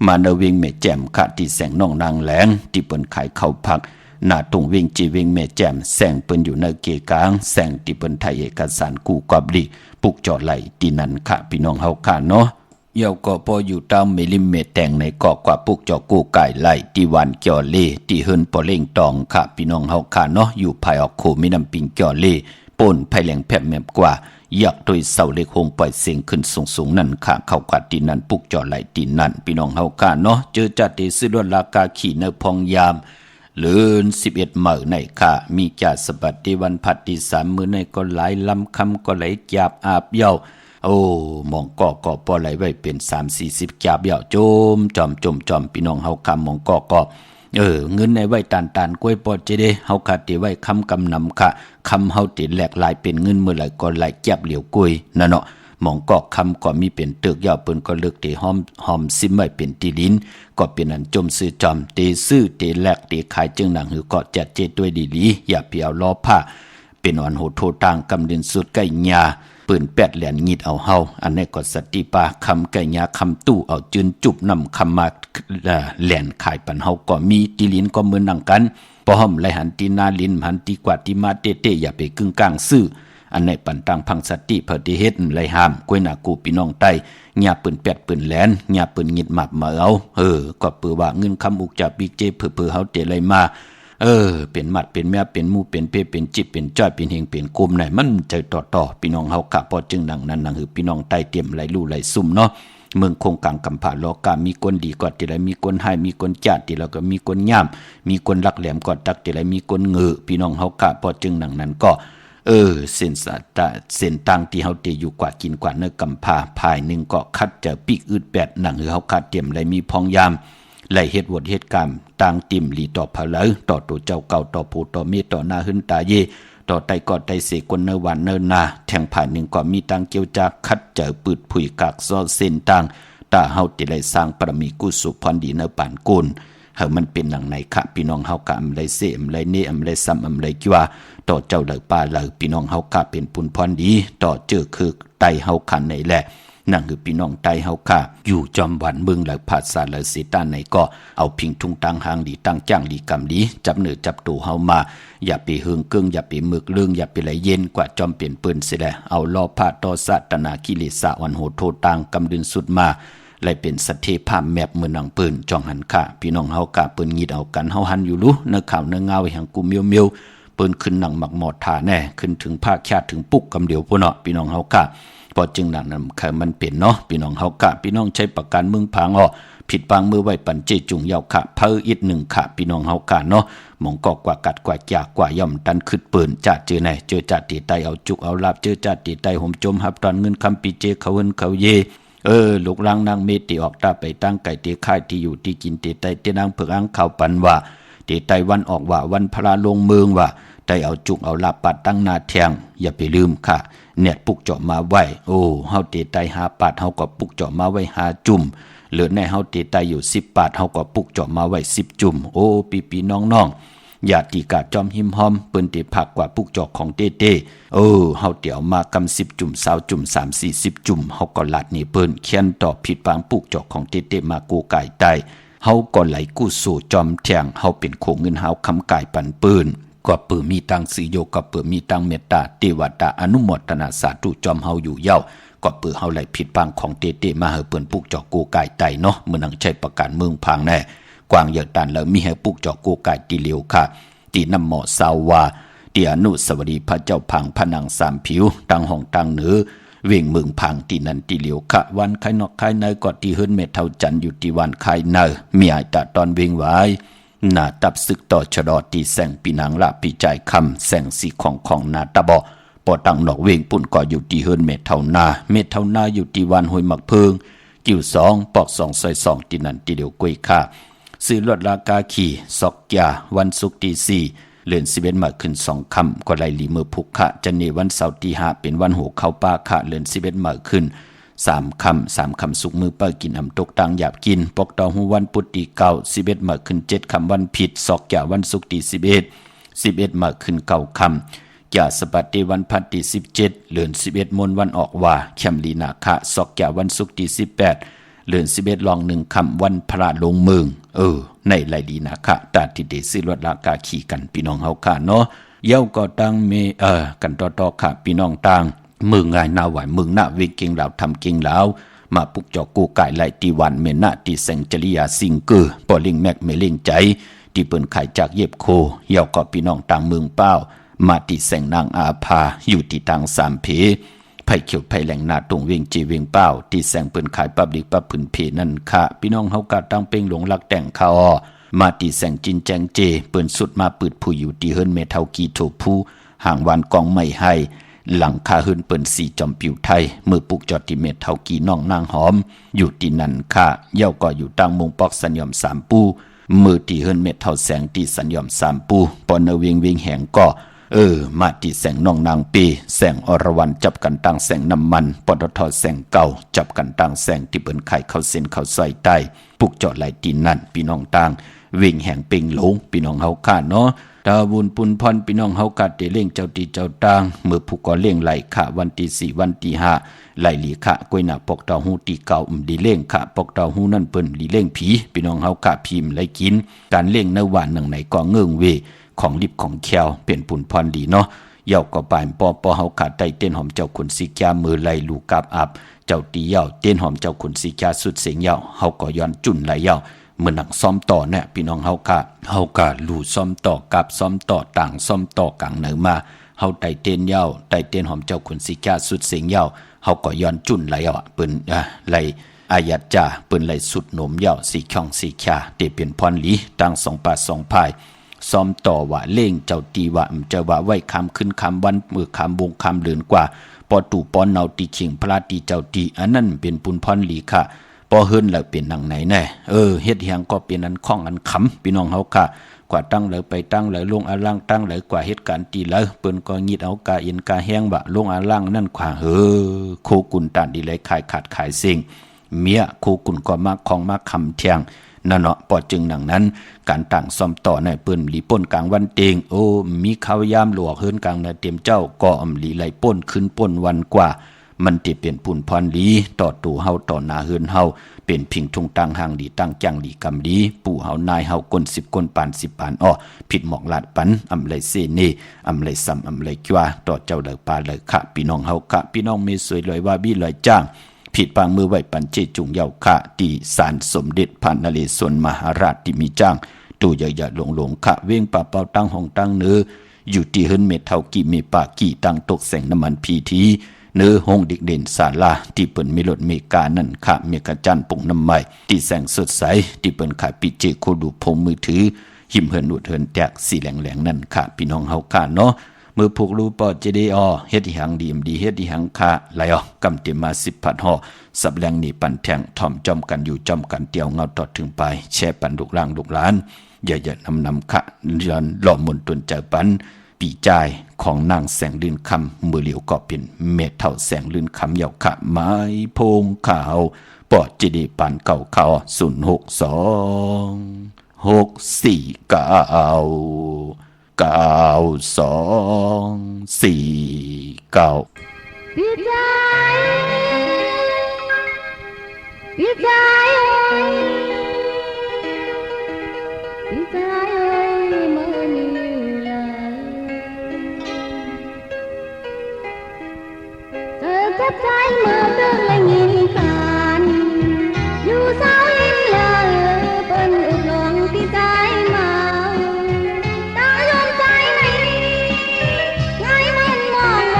มาเนวิงเมแจ่มค่ะที่แสงน้องนางแหลงที่เปิ้นขายข้าวผักหน้าตรงวิ่งจีวิ่งเมแจ่มแสงเปิ้นอยู่ในเกกลางแสงที่เปิ้นไทยเอกสารกู้กอบดีปุกจอดไหลที่นั่นค่ะพี่น้องเฮาค่ะเนาะเยาก็พออยู่ตามมิลิเมตรแต่งในเกาะกว่าปุกจอกู้ไก่ไหลที่วันเกี่ยวเล่ที่เฮินปอเล่งตองค่ะพี่น้องเฮาค่ะเนาะอยู่ภายออกโคมีน้ำปิงเกี่ยวเล่ป่นภายแหลงแผบแมบกว่าอยากโดยเสาเล็กโฮงปล่อยเสียงขึ้นสูงนั่นค่ะเข้ากว่าที่นั่นปุกจอไหลที่นั่นพี่น้องเฮาค่ะเนาะเจอจัดที่ซื้อรถราคาขี่เนพองยามเลือน11มื้อในค่ะมีจ่าสบัดที่วันพัดที่3มื้อในก็หลายลำคำก็ไหลจาบอาบเย้าโอ้มองก็ปอไหลไว้เป็น3-40จาบเย้าจมพี่น้องเฮาคำมองก็เงินในไว้ตานกล้วยปอดจะได้เฮาขาดที่ไว้คำกำนำค่ะคำเฮาติดแหลกลายเป็นเงินเมื่อไหร่ก็ไหลแก็บเหลียวกล้วยนั่นเนาะมองก็คำก็มีเป็นตึกยาวเปิ้นก็เลิกที่หอมซิมไว้เป็นตีลิ้นก็เป็นอันจมซื้อจอมเตซื้อเตแลกเตขายจึงหนังหือก็จัดเจด้วยดีหลีอย่าเปียวล้อผ้าเป็นอ่อนโหโทต่างกำเดินสุดใกล้ญาปืน8แหลนงิดเอาเฮาอันนี้ก็สติปาคำไก่ญาคำตู้เอาจืนจุบนำคำมาแหลนขายปันเฮาก็มีตีลิ้นก็เหมือนนังกันพอหอมไหลหันตีนาลิ้นหันตีกว่าตีมาเตอย่าไปกึ่งกลางซื้ออันในปันตังพังสติเผติเฮ็ดไหลหามกวยนากูพี่น้องใต้ญาปืน8ปืนแหลนญาปืนงิดมับมาเอาก็เปือว่าเงินคำอุกจับบิ๊กเจเพื่อเฮาเตไหลมาเป็นมัดเป็นแม่เป็นมูเป็นเปเป็นจิบเป็นจ้อยเป็นเฮงเป็นกุมไหนมันใจต่อพี่น้องเฮากะพอจึงดังนั้นนังคือพี่น้องใต้เตรียมไหลลู่ไหลซุ่มเนาะเมืองคงกลางกำผาโลกามีคนดีกอดที่ไรมีคนให้มีคนจัดที่แล้วก็มีคนย่ามมีคนลักแหลมกอดตักที่ไรมีคนเงือพี่น้องเฮากะพอจึงดังนั้นก็เส้นสาตะเส้นต่างที่เฮาเตอยู่กว่ากินกว่าเนื้อกำผาภายหนึ่งก็คัดจะปีกอึดแปดหนังคือเฮาคัดเตรียมไหลมีพองยามไหลเฮ็ดวดเฮ็ดกรรมต่างติ่มหลีต่อผาเหลอต่อตัวเจ้าเก่าต่อผู้ต่อเมต่อหน้าหึนตาเยต่อไตกอดไตเสกวนเนวันเนนาแทงผ่านหนึ่งก็มีตังเกี่ยวจากคัดเจอปืดผุยกากซ้อเส้นต่างตาเฮาติได้สร้างปรมีกุศลพรดีเนปานกุลเฮามันเป็นหนังไหนค่ะพี่น้องเฮากะอำไลเสอำไลเนอำไลซ้ำอำไลจัวต่อเจ้าเหลือป่าเหลือพี่น้องเฮากะเป็นปุนพรดีต่อเจอคือไตเฮาคันไหนแหละนั่นคือพี่น้องไตเฮาค่ะอยู่จอมหวันเมืองหลักภาษาหลักเสตานไหนก็เอาพิงทุงตังหางดีตั้งจ้างดีกำดีจับเนื้อจับตัวเฮามาอย่าไปเฮืองเกิงอย่าไปมึกเรื่องอย่าไปไหลเย็นกว่าจอมเปลี่ยนปืนเสียแลเอาล้อผ้าต่อสัตนากิเลสอ่อนโหดโทตังกำดินสุดมาเลยเป็นสัตเทภาพแมบเหมือนหนังปืนจ้องหันค่ะพี่น้องเฮากะปืนงิดเอากันเฮาหันอยู่รู้เนื้อข่าวเนื้อเงาอย่างกูเมียวปืนขึ้นหนังหมักหมอดท่าแน่ขึ้นถึงภาคชาติถึงปุกกำเดียวพุ่นเนาะพี่น้องเฮากะพอจึงนั้นค่ะมันเป็นเนาะพี่น้องเฮากะพี่น้องใช้ประกันเมืองพังผิดบางมือไว้ปันเจจุงยาวค่ะเพิ่อีกหนึ่งค่ะพี่น้องเฮากะเนาะมองกอกว่ากัดกว่าจากกว่าย่อมตันขึ้นปืนจัดเจอไหนเจอจัดตีไตเอาจุกเอาลาบเจอจัดตีไตห่มจมหับตอนเงินคำปีเจเขาเอิ้นเขาเยลูกลังนางเมติออกตาไปตั้งไก่ตีค่ายที่อยู่ที่กินตีไตตีนางเผือกอังข่าวปันว่าตีไตวันออกว่าวันพระลงเมืองว่าไตเอาจุกเอาลาบปัดตั้งนาแทงอย่าไปลืมค่ะเนี่ยปุกเจาะมาไว้เฮาตีไตหาปาดเฮาก็ปุกเจาะมาไว้หาจุ่มเหลือในเฮาตีไตอยู่10ปาดเฮาก็ปุกเจาะมาไว้10จุ่มปีน้องอย่าตีกาจอมหิมหอมเปิ้นติผักกว่าปุกจอกของเต้เฮาเดี๋ยวมากำ10จุ่ม20จุ่ม30-40จุ่มเฮาก็ลัดนี่เปิ้นเขียนต่อผิดบางปุกจอกของเต้มากูไก่ใต้เฮาก็ไหลกู้สู่จอมแทงเฮาเป็นโคเงินเฮาคำไก่ปันปืนก็ปือมีตังสิโยก็ปือมีตังเมตตาเทวดาอนุโมทนาสาธุจอมเฮาอยู่เย้าก็ปือเฮาไหลผิดบางของเต้มาเฮาเปิ้นปุกจอกกูไก่ใต้เนาะมื้อนังใช้ประกันเมืองพังแน่กวางเยอะตันแล้วมีให้ปุกจอกกูไก่ตีเหลียวค่ะตีน้ำหมอสาวาตีอนุสวรีพระเจ้าพังพนังสามผิวตังห้องตังเหนือเว่งเมืองพังตีนันตีเหลียวขะวันไข่นอกไข่ในกอดตีเฮิรนเมเท่าจันอยู่ตีวันไข่ในมีไอตาตอนเวงไว้หน้าตับศึกต่อชะดอตีแสงปีนางละปีใจคำแสงสีของนาตาบอปอตังนอกเวงปุ่นก็อยู่ตีเฮิรนเมเท่านาอยู่ตีวันห้วยหมักเพิงกิ่ว2ปอก2ซอย2ตีนันตีเหลียวกวยค่ะซื้อรถราคาขี่ซอกยาวันศุกร์ที่4เลื่อน11มาขึ้น2ค่ำก็ไล่ลีมือพุกขะจะเนวันเสาร์ที่5เป็นวันหัวเข้าป่าขะเลื่อน11มาขึ้น 3 คำสุกมือเปิ้กินตกตังหยาบกินปกตอหูวันปุตติเก่า11มาขึ้น7คำวันผิดศอกแก่วันศุกร์ที่11มาขึ้น9คำแก่สปัตติวันพัดที่17เลือน11มนวันออกว่าแคมลีนาคะศอกแก่วันศุกร์ที่18เลือน11ลอง1คำวันพระลงเมืองในไหลดีนาคะตาที่เดซื้อรถลากาขี่กันพี่น้องเฮาค่ะเนาะเย้าก็ตั้งเมกันต่อค่ะพี่น้องต่างมึงไงนาไหวมึงหน้าวิเก่งลาวทำเก่งลาวมาปุกจอกูไก่ไหลตีวันเมนะตีแสงจริยาสิงเกอร์ปอลิงแม็กเมลิงใจที่เปิ้นขายจากเย็บโคเย้าก็พี่น้องต่างเมืองเป้ามาตีแสงนางอาภาอยู่ที่ทางสามเพไผ่เขียวไผ่แหลงนาตรงเวียงจีเวียงเป้าที่แสงเปิ้นขายปับลิกปับผืนเพนั่นค่ะพี่น้องเฮากะตั้งเป้งหลงรักแต่งคาอมาตีแสงจินแจงเจเปิ้นสุดมาปืดผู้อยู่ที่เฮิรนเมเทากีโถผู้ห่างวันกองไม่ให้หลังคาเฮิรนเปิ้นสีจอมปิวไทยมือปุกจอดที่เมเทากีน้องนางหอมอยู่ที่นั่นค่ะเย้าก็อยู่ตั้งมงปอกสัญญอม3ปูมือที่เฮิรนเมเทาแสงที่สัญญอม3ปูปอนเวียงเวียงแหงก็มาที่แสงน้องนางปีแสงอรวรรณจับกันตั้งแสงน้ำมันปตทแสงเก่าจับกันตั้งแสงที่เปิ้นไข่เข้าเส้นเข้าใส่ใต้ปุกจอดไหลตีนั่นพี่น้องต่างวิ่งแห่งเป่งหลงพี่น้องเฮาค่ะเนาะดาบุญปุนพรพี่น้องเฮากัดเตเล่งเจ้าตีเจ้าต่างเมื่อผู้ก่อเล่งไหลค่ะวันที่4วันที่5ไหลหลีค่ะกวยหน้าปกเต้าหู้ตีเก่าดีเล่งค่ะปกเต้าหู้นั่นเปิ้นลีเล่งผีพี่น้องเฮาค่ะพิมพ์ไหลกินการเล่งในวันหนึ่งไหนก็เงื่องเวของลิบของแควเปลี่ยนปุ่นพรดีเนาะเย่าก็ปานปอเฮาขาดไตเต้นหอมเจ้าขุนสิกามือไหลลูกกาบอับเจ้าตีเย่าเต้นหอมเจ้าขุนสิกาสุดเสียงเย่าเฮาก็ย้อนจุ่นไหลเย่าเมื่อหนังซ้อมต่อเนี่ยพี่น้องเฮากะลู่ซ้อมต่อกับซ้อมต่อต่างซ้อมต่อกลางเหนือมาเฮาไตเต้นเย่าไตเต้นหอมเจ้าขุนสิกาสุดเสียงเย่าเฮาก็ย้อนจุ่นไหลเย่าเปิ้นไหลอายัดจ่าเปิ้นไหลสุดหนมเย่าสีช่องสีขาเตเปลี่ยนพรหลีต่าง2 ป่า 2 พายซ้อมต่อว่าเล่งเจ้าตีว่าจะว่าไว้คำขึ้นคำวันมือคำวงคำเลือนกว่าปอตู่ปอนเนาตีเข่งพระตีเจ้าตีอันนั้นเป็นปุนพรหลีค่ะปอเฮิรนแล้วเป็นหนังไหนแน่เฮ็ดเฮียงก็เป็นอันข้องอันขำพี่น้องเฮาค่ะกว่าตั้งเลยไปตั้งเลยลงอาล่างตั้งเลยกว่าเหตุการณ์ตีเลยเปิ้นก็งิดเอากาเอ็นกาแห้งว่าลงอาล่างนั่นขวาโคกุนตานดีเลยขายขาดขายสิ่งเมียโคกุนก็มาของมาคำเทียงนั่นเนาะปอจึงหนังนั้นการต่างซ่อมต่อในปืนหลีป่นกลางวันเตงมีข้าวยามหลวกเฮิรนกลางในเตรียมเจ้าก็หลีไหลป่นขึ้นป่นวันกว่ามันติเป็นปุ่นพรหลีต่อตู่เฮาต่อหน้าเฮิรนเฮาเป็นพิงทุงตังห่างดีตั้งจังดีกำดีปู่เฮานายเฮาก้น10ก้นปาน10ปานผิดหมอกลาดปันไหลเสเนไหลซ้ำไหลจั่วต่อเจ้าเลยปาเลยค่ะพี่น้องเฮาค่ะพี่น้องมีสวยลอยว่าบี้ลอยจ้างผิดปางมือไหวปันเจจุงเยาค่ะที่ศาลสมเด็จพระนเรศวรมหาราชที่มีจ้างตู่ใหญ่ๆหลงค่ะเว้งป่าเป่าตั้งห้องตั้งเนื้ออยู่ที่เฮิรนเม็ดเท่ากี่เมปากี่ตั้งตกแสงน้ำมันพีทีเนื้อห้องดิกเด่นศาลาที่เปิ้นมีรถเมกานั่นค่ะเมกะจันปุ่งน้ำใหม่ที่แสงสดใสที่เปิ้นขายปิเจโคดูพงมือถือหิมเฮิรนอุดเฮิรนแตกสีแหลงๆนั่นค่ะพี่น้องเฮาค่ะเนาะมือผูกรูปอเจดีเฮ็ดอีหังดีมดีเฮ็ดอีหังค่ะไหลกำเตมา10 ผัดห่อสับแรงนี่ปันแทงถ่อมจอมกันอยู่จอมกันเตียวเงาตอดถึงไปแช่ปันลูกล่างลูกหลานอย่านำค่ะย้อนหล่อมนตนเจอปันปีจ่ายของนางแสงลื่นคำมือเหลียวก็เป็นเม็ดเท่าแสงลื่นคำยาวค่ะไม้พงขาวปอดเจดีปันเก่าเขา062 649 9249พี่ใจเมื่อนี้เธอกับใจเมื่อเดินและยินกันอยู่เศร้ายินเลยเปิ้นอุดหลงที่ใจมาตั้งยอมใจในไงมันมองโล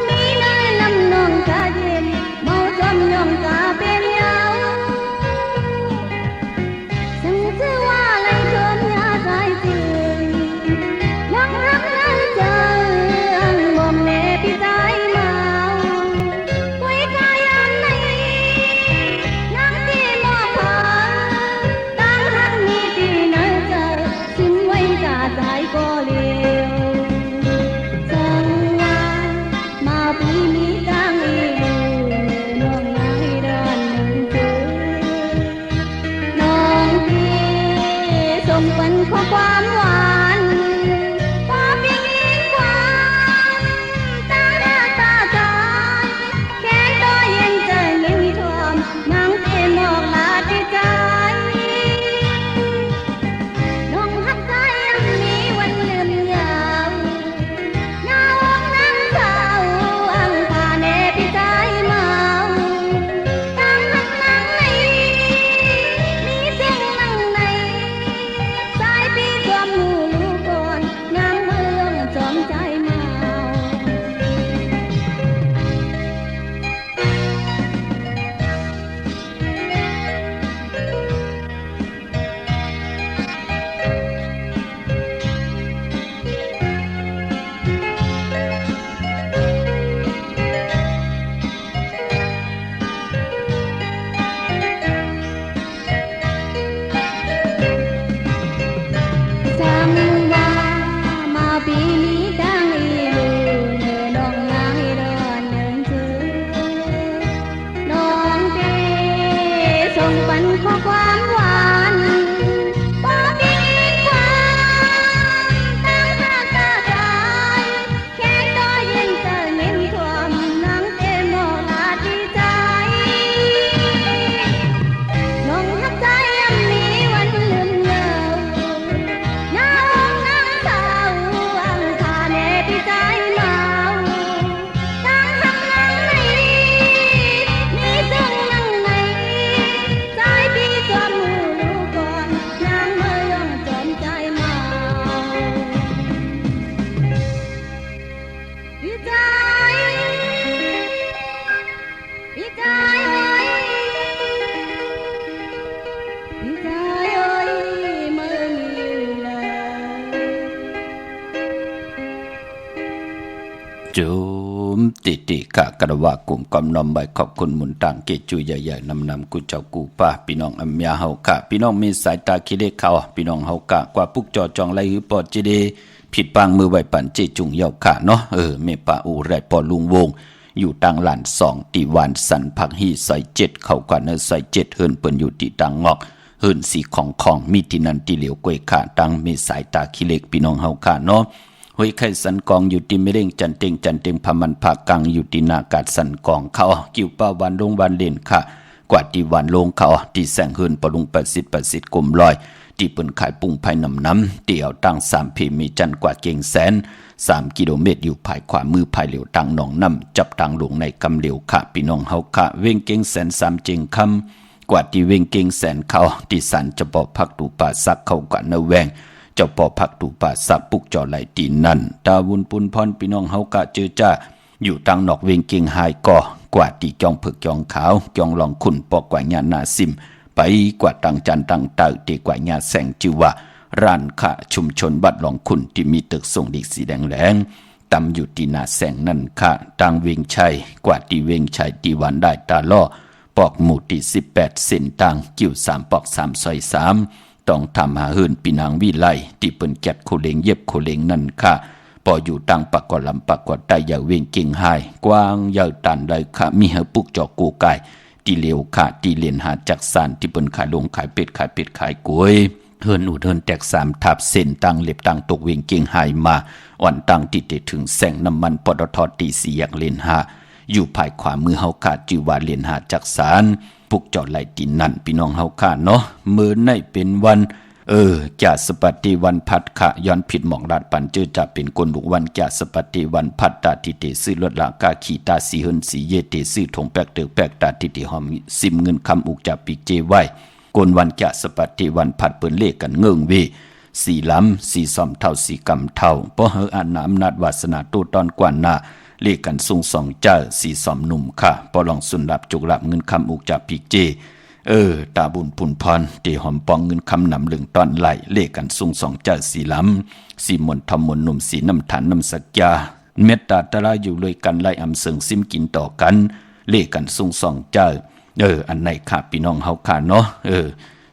มีเนยลำนองกาเย็นเมาจอมยองกาเป็นยาวซึ่งชื่อว่าไรชมยาใจจืดยังรักนั้นเจอบ่มแน่พี่ใจมาคุยกาย มติติกะกระว่ากลุ่มกำนอมใบขอบคุณหมุนต่างเกจุยใหญ่ๆนำกูเจ้ากูป้าพี่น้องอัมยาเฮากะพี่น้องมีสายตาคิเลเขาพี่น้องเฮากะกว่าปุกจอจองไรหือปอดจีดีผิดปังมือไว้ปั่นเจจุงเยาค่ะเนาะเมปะอูไรปอลุงวงอยู่ตังหลาน2ตีวันสันผักฮีใส่7เข้ากันใส่7เฮินเปิ้นอยู่ที่ตังงอกเฮินสีของมีที่นันที่เหลียวกวยค่ะตังมีสายตาคิเลกพี่น้องเฮาค่ะเนาะห้วยไข่สันกองอยู่ที่ไม่เร่งจันเต็งพมันภาคกังอยู่ที่นากาศสันกองเขากิ้วป้าวันลงวันเล่นค่ะกว่าที่วันลงเขาที่แสงเฮินปลุง80กลมลอยที่เปิ้นขายปุ้งภายน้ำเตี่ยวตั้ง3พีมีจันกว่าเก่งแสน3กิโลเมตรอยู่ภายขวามือภายเหลียวตังหนองน้ำจับตังหลงในกำเหลียวค่ะพี่น้องเฮาค่ะเว้งเก่งแสน3เจงคำกว่าที่เว้งเก่งแสนเขาที่สันจะบอกพักตูป่าซักเข้ากว่าเนแวงเจ้าปอพักตูป่าซักปุกจอไหลตีนั่นตาวุนปุนพรพี่น้องเฮากะเจอจ้าอยู่ตังนอกเว้งเก่งหายก่อกว่าที่จองผึกจองขาวจองลองขุนปอกกว่าญาณาซิมไปกว่าตังจันตังเต่าตีกว่าญาแสงจิวะร้านค้าชุมชนบัดหลองขุนที่มีตึกส่งดิกสีแดงแหลงตำอยู่ที่นาแสงนั่นค่ะตังเวงชัยกว่าที่เวงชัยที่วันได้ตาล่อปอกหมู่ที่18เส้นตังกิ้ว3ปอก3ซอย3ต้องทำหาเฮินปีนางวิไลที่เปิ้นแกดโคเลงเย็บโคเลงนั่นค่ะปออยู่ตังปักกอลำปักกอใต้ยาวเวงเก่งหายกว้างยาวตันเลยค่ะมีเฮปุกจอกกูไก่ที่เหลียวค่ะที่เลียนหาจักสานที่เปิ้นขายลงขายเป็ดขายกล้วยเฮินอุดเฮินแตก3ทับเส้นตังเล็บตังตกเวงเก่งหายมาอ่อนตังติดถึงแสงน้ำมันปตทตี4อยากเลียนหาอยู่ภายขวามือเฮาขาดจิวาเลียนหาจักสานปุกจอดไหลตินนั่นพี่น้องเฮาขาดเนาะมื้อในเป็นวันจะสปฏิวันพัดขะย้อนผิดหมองลาดปันเจอจะเป็นคนลุกวันจะสปฏิวันพัดตาทิเตซื้อรถลากาขีตาสีเฮินสีเยเตซื้อถงแปกเตอแปกตาทิเตหอมซิมเงินคำอุกจับปีกเจไว้กนวันจะสปฏิวันพัดเปิ้นเลขกันเงิงเวสีล้ำสีซ่อมเท่าสีกำเท่าเพราะเฮออานาอำนาจวาสนาตู้ตอนกว่าหน้าเลขกันสูง2เจ้าสีซ่อมหนุ่มค่ะปอลองสุนรับจุกรับเงินคำอุกจับปีกเจตาบุญพุนพรตีหอมปองเงินคำนำลึงตอนไหลเลขกันสูง2เจ้าสีล้ำสีมนทอมมนหนุ่มสีน้ำฐานน้ำสักยาเมตตาตะลาอยู่เลยกันไล่อำเสิงซิมกินต่อกันเลขกันสูง2เจ้าอันไหนค่ะพี่น้องเฮาค่ะเนาะ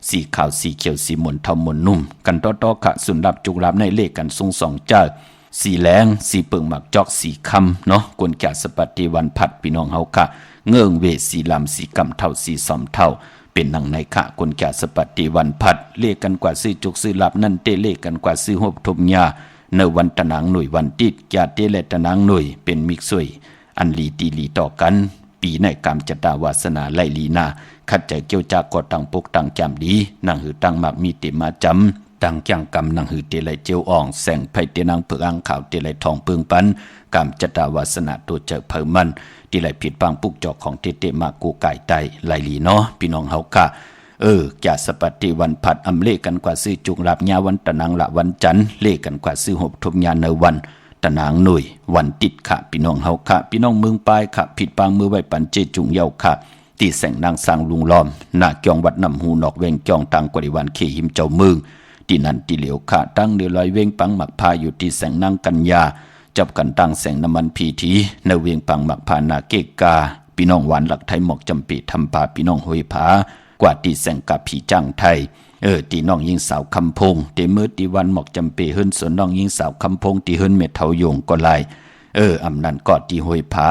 สีขาวสีเขียวสีมนทอมมนนุ่มกันต่อค่ะสุนรับจุกรับในเลขกันสูง2เจ้าสีแหลงสีเปิงหมักจอกสีคำเนาะกวนแก่สปฏิวันพัดพี่น้องเฮาค่ะเงื่องเวสีลำสีกำเท่าสีซ่อมเท่าเป็นหนังในขะกวนแก่สปฏิวันพัดเลขกันกว่าซื้อจุกซื้อลับนั่นเตเลขกันกว่าซื้อหบทมยาในวันตะนางหน่วยวันติดยาเตเลตะนางหน่วยเป็นมิกซวยอันลีตีลีต่อกันปีในกรรมจตาวาสนาไลลีนาขัดใจเกี่ยวจากอตังปกตังจำดีนางหือตังมักมีเตมาจำตังจังกำนางหือเตไลเจียวอ่องแสงไผเตนางเผือกอ่างขาวเตไลทองเปิงปันกรรมจตาวาสนาตัวเจอเพิ่มมันที่ไหลผิดปังปุกจอกของเตมากูไก่ไตไลลีเนาะพี่น้องเฮาค่ะจะสปฏิวันพัดอำเลกันกว่าซื้อจุกรับญาวันตะนางละวันจันทร์เลกันกว่าซื้อหบทมญาในวันตะนางหน่วยวันติดค่ะพี่น้องเฮาค่ะพี่น้องเมืองปลายค่ะผิดปังมือไว้ปันเจจุงเยาค่ะที่แสงนางสร้างลุงล้อมหน้าเกียงวัดน้ำหูนอกเวงเกียงตังกว่าวันเคหิมเจ้าเมืองที่นั่นที่เหลียวค่ะตั้งเดือลอยเวงปังหมักพาอยู่ที่แสงนางกัญญาจับกันตั้งแสงน้ำมันพีทีในเวียงปังหมักพานาเกกาพี่น้องหวานหลักไทยหมอกจำปีทำปาพี่น้องหอยผากว่าที่แสงกับผีจ้างไทยตีน้องยิงสาวคำพงเตมือตีวันหมอกจำปีเฮิรนสวนน้องยิงสาวคำพงตีเฮิรนเม็ดเทาโยงก็ไล่อำนันกอดตีหอยผา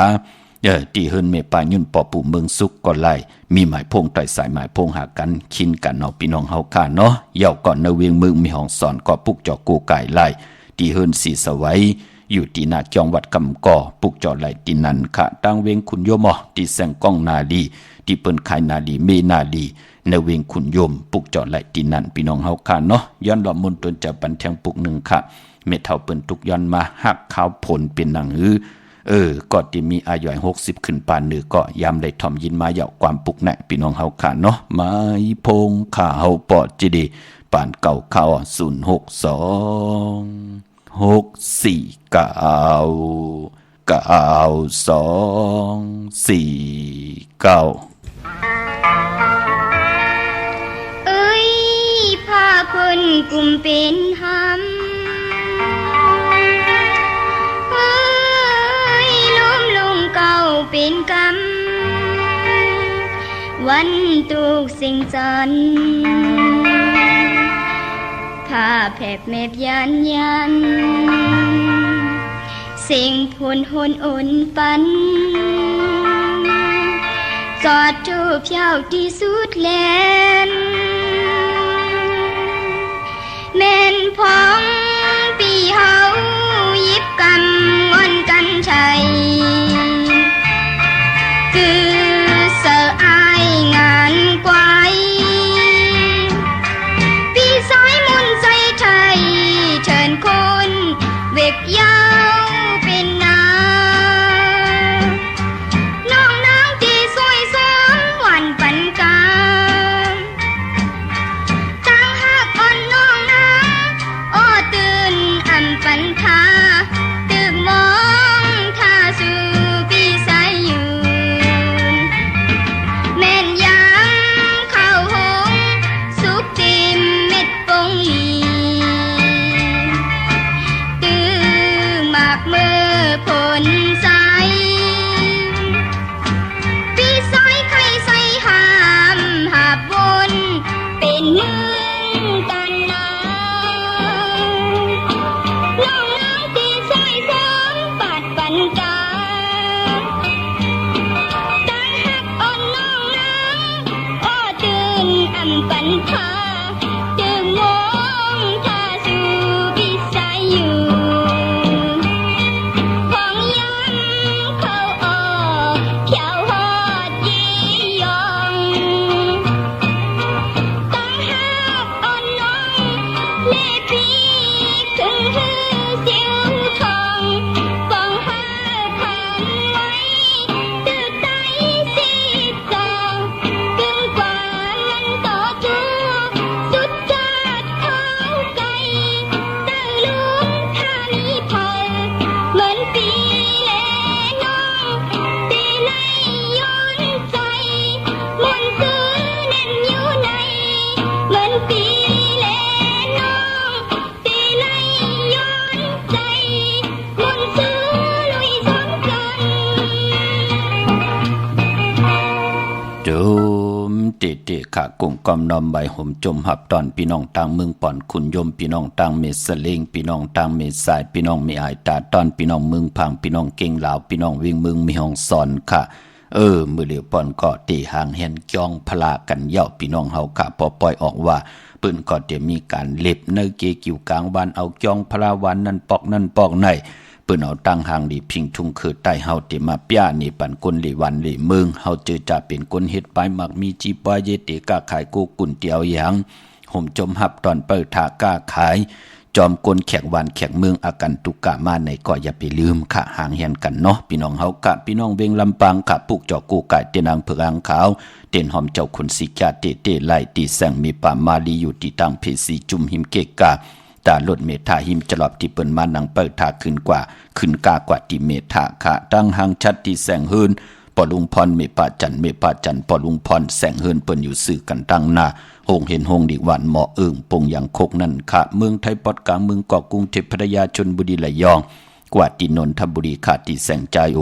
ตีเฮิรนเมปายุ่นปอปู่เมืองสุกก็ไล่มีหมายพงต่อยสายหมายพงหากันคินกันเอาพี่น้องเฮาค่าเนาะเย่าก่อนในเวียงเมืองมีห้องสอนก็ปุกจอกูไก่ไล่ตีเฮิรนสีสวัยอยู่ที่นาจองวัดกำก่อปุกจอไหลตินันค่ะตั้งเวงขุนโยมที่แสงก้องนาลีที่เปิ้นขายนาลีเมนาลีในเวงขุนโยมปุกจอไหลตินันพี่น้องเฮาค่ะเนาะย้อนหลอมมนตนจะปันแทงปุกหนึ่งค่ะเม็ดเท่าเปิ้นทุกย้อนมาหักขาวผลเป็นหนังหือก็ที่มีอายุ60ขึ้นปานเนื้อก็ยามได้ทอมยินมาเหยาะความปุกแหนพี่น้องเฮาค่ะเนาะไม้พงข่าเฮาปอดจีดีปานเก่าเข้า062 เอ้ยพาเพิ่นกลุ่มเป็นหำเอ้ยล้มล เป็นกรรมวันตุกสิ่งจันผ้าแผบแมบยันสิ่งพูนหุนอุ่นปันจอดจูบเย้าที่สุดแลนแม่นพองปีเฮายิบกำงอนกันชัยคือเสออายงานกวายปีซ้ายมุนใจไทยเชิญคนเวกยาวเป็นนาน้องนางที่สวยสมวันปันกาตั้งหักอ่อนน้องนางอ้อตื่นอำปันทาตึกมองท่าสู่ปีสายยืนแม่นยามเข้าหงสุกติมเม็ดปงลีตื้อหมากมือผลใสปีสายไข่ใส่หามหาบวนเป็นมือกันนาน้องนางที่สวยสมปัดปันกาตั้งหักอ่อนน้องนางอ้อตื่นอำปันทาตึงมองท่าสู่ปีสายยืนของย้ำเข้าออกเขียวฮอดยี่ยองตั้งหักอ่อนน้องเล่ปีถึงหือเสียวทองปองหาพันไว้ตื้อไตสีจางกึ่งกว่านั้นต่อจูสุดจาดเข้าไกลตั้งลุงท่านี้พันเหมือนปีเลน้องตีในย้อนใจมนต์ซื้อแน่นอยู่ในเหมือนปีเลน้องตีในย้อนใจมนต์ซื้อลุยสมกัน โจมเตะขะกุ่งกอมนอมใบห่มจมหับตอนพี่น้องต่างเมืองป่อนขุนยมพี่น้องต่างเมสเลงพี่น้องต่างเมสายพี่น้องมีอายตาตอนพี่น้องเมืองพังพี่น้องเก่งลาวพี่น้องวิ่งเมืองมีห้องสอนค่ะมือเหลียวป่อนก็ตีหางแหนจองพลากันเย่าพี่น้องเฮาค่ะพอปล่อยออกว่าปืนก็จะมีการเล็บเนเกกิวกลางวันเอาจองพลาวันนั่นปอกในเปิ้นเอาตั้งหางดีพิงทุ่งคือใต้เฮาติมาป้านี่ปันคนหลีวันหลีเมืองเฮาเจอจะเป็นคนเฮ็ดไปมักมีจีปอยเยติกาขายกูกุ่นเตียวหยังห่มจมหับตอนเปิดทากาขายจอมกลแขกวันแขกเมืองอากันตุกะมาในก็อย่าไปลืมค่ะห่างเฮียนกันเนาะพี่น้องเฮากะพี่น้องเวงลำปางค่ะปุกจอกูไก่เตนางเผือกอังขาวเต้นหอมเจ้าคุณสิกาเตไล่ตีแสงมีป่ามาลีอยู่ที่ตั้งเพสีจุ่มหิมเกกาตาลดเมธาหิมจลอบที่เปิ้นมานังเปิดทาขึ้นกว่าขึ้นกากว่าที่เมธาค่ะตั้งหางชัดที่แสงเฮินปอลุงพรเมปาจันปอลุงพรแสงเฮินเปิ้นอยู่สื่อกันตั้งหน้าหงเห็นหงดีวันหมอเอิงปงอย่างโคกนั่นค่ะเมืองไทยปอดกลางเมืองเกาะกรุงเทพพัทยาชลบุรีระยองกว่าที่นนทบุรีค่ะที่แสงใจโอ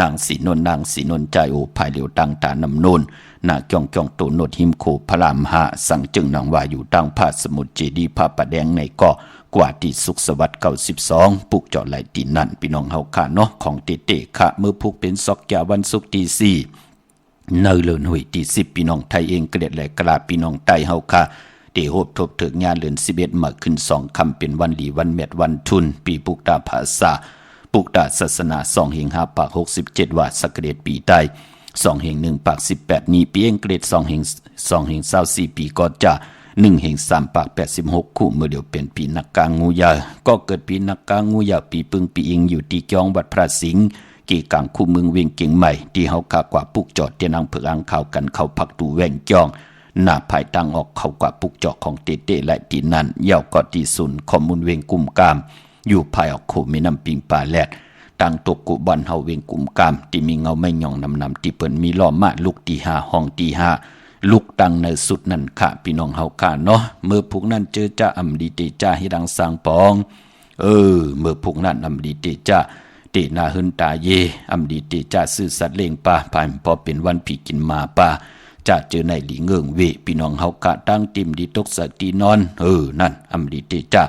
นางสีนนใจโอภายเหลียวตังตานำนนนาจ้องโตโนดหิมโคพระรามหาสั่งจึงนางว่าอยู่ตั้งพาสมุทรเจดีย์พระประแดงในเกาะกว่าที่สุขสวัสดิ์92ปุกเจาะไหลตีนั่นพี่น้องเฮาค่ะเนาะของเตค่ะเมื่อพุกเป็นซอกยาวันศุกร์ที่4เนเลินหุยที่10พี่น้องไทยเองเกล็ดและกราพี่น้องใต้เฮาค่ะเดโฮบทบถึกงานเดือน11มาขึ้น2ค่ำเป็นวันหลีวันเม็ดวันทุนปีปุกตาภาษาปุกตาศาสนา2เฮง5ปาก67ว่าสักเดชปีใต้2เฮง1ปาก18นี้ปีเองเกล็ด2เฮง24ปีก็จะ1เฮง3ปาก86คู่เมื่อเดียวเป็นปีนักกางูยาก็เกิดปีนักกางูยาปีปึงปีอิงอยู่ที่จองวัดพระสิงห์กีกลางคู่เมืองเวียงเก่งใหม่ที่เฮากากว่าปุกจอดเตียนางเผือกอังข่าวกันเข้าพักดูแว่งจองหน้าภายตังออกเข้ากว่าปุกจอของเตและตีนั่นเย่าก็ที่ศูนย์ข้อมูลเวียงกุมกามอยู่ภายออกโคแม่น้ำปิงปลาแลดตั้งตกกุบอนเฮาเวียงกุมกามที่มีเงาไม่หย่องนำที่เปิ้นมีล้อมาลูกที่5ห้องที่5ลูกตังในสุดนั่นค่ะพี่น้องเฮาค่ะเนาะเมื่อพวกนั้นเจอจ้าอำดีเตจ้าให้ดังสร้างปองเมื่อพวกนั้นอำดีเตจ้า ตินาหึนตาเยอำดีติจะซื่อสัตย์เลงป่าผ่านพอเป็นวันผีกินมาป่าจะเจอในหลีเงิงเวพี่น้องเฮากะตั้งติมดีตกสักตีนอนนั่นอำดีติจะ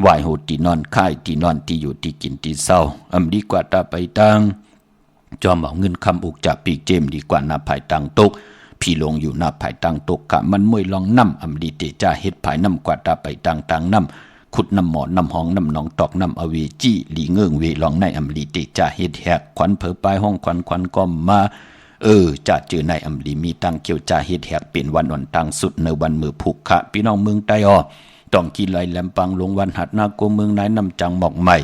ไหวโหตีนอนค่ายตีนอนที่อยู่ที่กินที่เศร้าอำดีกว่าตาไปตังจอมเอาเงินคำอุกจากปีเจมดีกว่านาภายตังตกพี่ลงอยู่นาภายตังตกกะมันมวยลองน้ำอำดีติจะเฮ็ดภายน้ำกว่าตาไปตังตังน้ำขุดน้ำหมอน้ำห้องน้ำหนองตอกน้ำอเวจี้หลีเงิงเวลองในอำลีติจะเฮ็ดแหกขวัญเผอปลายห้องขวัญก็มาจะเจอในอำลีมีตังเกี่ยวจะเฮ็ดแหกเป็นวันอ่อนตังสุดในวันมือผูกขะพี่น้องเมืองใต้ต้องกินไหลแหลมปังลงวันหัดนาโกเมืองนายนำจังหมอกใหม่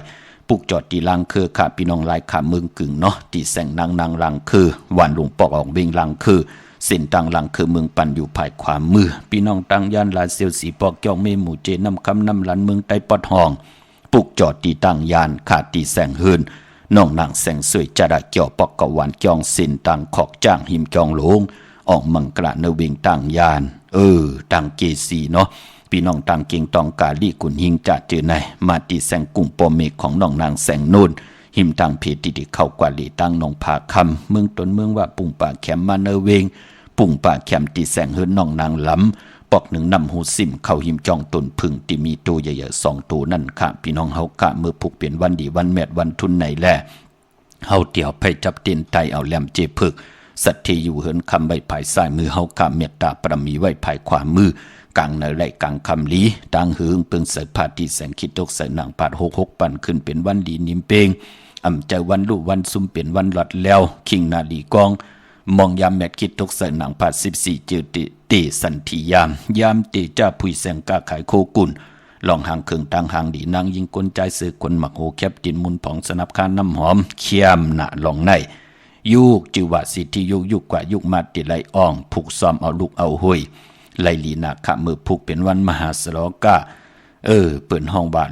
ปุกจอดตีลังคือขะพี่น้องลายขาเมืองกึ่งเนาะตีแสงนางลังคือวันลุงปอกออกเวงลังคือเส้นตังหลังคือเมืองปั่นอยู่ภายขวามือพี่น้องตังย่านลาเซียวสีปอกเกี่ยวเมหมู่เจน้ำคำน้ำลันเมืองใต้ปอดห้องปุกจอดตีตังยานขาดตีแสงเฮือนน้องนางแสงสวยจะได้เกี่ยวปอกกะหวานเกี่ยงเส้นตังขอกจ้างหิมเกี่ยงหลงออกมังกระเนเวงตังยานตังเกสีเนาะพี่น้องตังเก่งตองกาลีกุนหิงจะเจอในมาตีแสงกุ้งปอเมฆของน้องนางแสงนูนหิมตังเพติดิเข้ากว่าลีตังน้องผาคำเมืองตนเมืองว่าปุ่งป่าแคมมาเนเวงปุ่งป่าแคมตีแสงเฮิรนน้องนางล้ำปอกหนึ่งนำหูซิมเข้าหิมจองตนพึ่งที่มีตัวใหญ่ๆ2 ตัวนั่นค่ะพี่น้องเฮากะเมื่อผูกเปลี่ยนวันดีวันแมดวันทุนไหนแลเฮาเตี่ยวไปจับเตียนไตเอาแหลมเจพึกสัตที่อยู่เฮิรนคำใบภายซ้ายมือเฮากะเมตตาปรมีไว้ภายขวามือกลางในไหลกลางคำลีตังหึงเปิงเสยพาที่แสงคิดตกใส่หนังปาด66ปั่นขึ้นเป็นวันดีนิมเปงอำใจวันลูกวันซุ่มเป็นวันหลอดแล้วคิงนาลีกองมองยามแมดคิดตกใส่หนังผัด14จืดตีสันทียามตีจ้าผุยแสงกาขายโคกุลลองหางเคืองตังหางดีนางยิงกลใจสื่อคนหมักโหแคบดินมุนผองสนับคานน้ำหอมเคียมหนะลองในยุกจิวะสิที่ยุกกว่ายุกมาติไหลอ่องผูกซ้อมเอาลูกเอาหุยไลลีนาขะมือผูกเป็นวันมหาสโลกาเปิ่นห้องบาท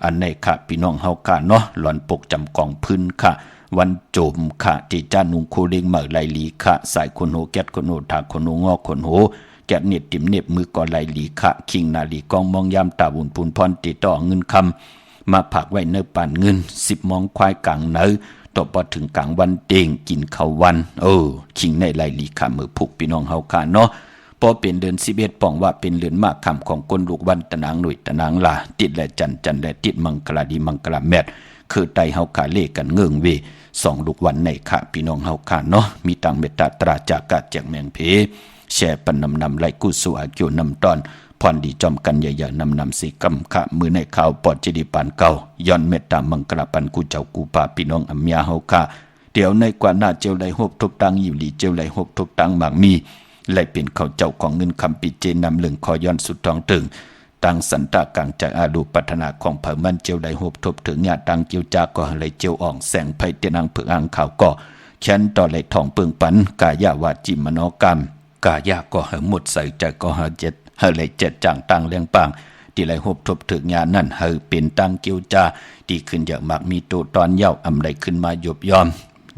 อันในค่ะพี่น้องเฮากะเนาะหลอนปกจำกองพื้นค่ะวันโจมค่ะที่จ้านุงโคเล็งเหมือไลลีค่ะสายคนโหแกดคนโหถาคนโหงอคนโหแกดเน็บติ่มเน็บมือก่อไลลีค่ะคิงนาลีกองมองยามตาบุญพูนพรติดต่อเงินคำมาผักไว้เนื้อป่านเงิน10 มองควายกลางเนื้อต่อพอถึงกลางวันเด้งกินข้าววันคิงในไลลีค่ะมือผูกพี่น้องเฮากะเนาะพอเป็นเดือน11ป่องว่าเป็นเดือนมากคำของคนลูกวันตะนางหนุ่ยตะนางลาติดและจันและติดมังกลาดีมังกลาแมดคือไตเฮาขาเล่กันเงื่งเว2 ลูกวันในค่ะพี่น้องเฮาขาเนาะมีตังเมตตาตราจากกาแจกแมงเพแช่ปันนำไหลกุสุอากิวนำตอนพรดีจอมกันใหญ่ๆนำสีกำค่ะมือในข่าวปอดจิดีปานเก่าย้อนเมตตามังกลาปันกูเจ้ากูป่าพี่น้องอัมยาเฮาขาเดี๋ยวในกว่าหน้าเจียวไหลหบทบตังอยู่หลีเจียวไหลหบทบตังหมากมีไล่เป็นเขาเจ้าของเงินคำปิเจนำเหลืองคอย้อนสุดทองถึงตังสันตากลางจากอาดูปัฒนาของเผ่ามันเจียวได้หบทบถึงญาตังเจียวจาก็ไหลเจียวอ่องแสงไผ่เตนังเผือกอ่างข่าวก็แค้นต่อไหลทองเปิงปันกายาวาจิมโนกรรมกายาก็เหหมดใส่ใจก็เหเจ็ดไหลเจ็ดจางตังเลี้ยงปังที่ไหลหบทบถึงญานั่นเหเป็นตังเจียวจาที่ขึ้นอย่างมากมีตัวตอนเย้าอำไหลขึ้นมาหยบยอม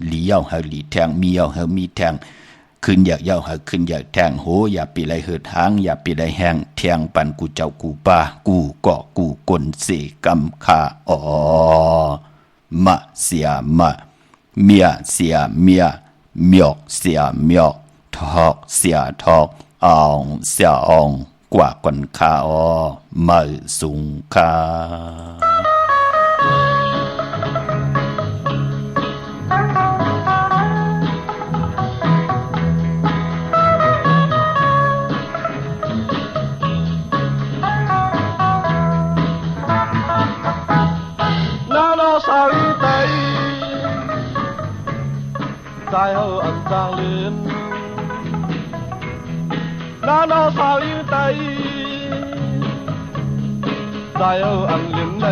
หลีเย้าเหหลีแทงมีเย้าเหมีแทงขึ้นอยากเย้าหาขึ้นอยากแทงโหอย่าปีไรเหิดหางอย่าปีไรแห้งแทงปันกูเจ้ากูป่ากูเกาะกูกลเสกำคามาเสียมาเมียเสียเมียเมียกเสียเมียกทอกเสียทอกอ่องเสียอ่องกว่ากวนคามาสุงคา在后暗藏脸，那那少一代，在后暗脸内，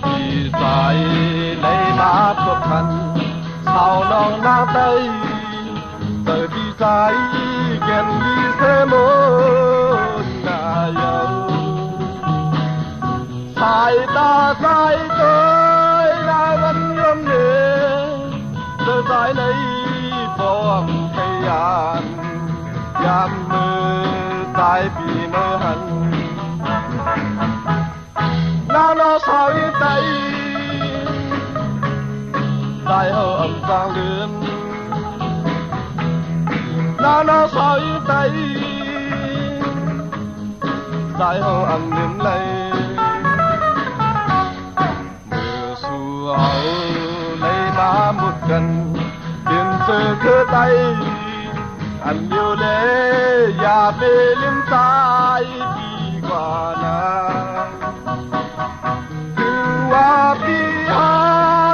比赛雷马不看，操浪那队，在比赛见你什么那有，赛大赛对。在你放棄人，人們大變恨，那我受的 vang lên nó soi tay dài hậu ăn đến lây mưa xù áo lấy má một gần tiền sơ cơ tay ăn yêu lệ ya về lên tay đi qua nàng từ qua đi ha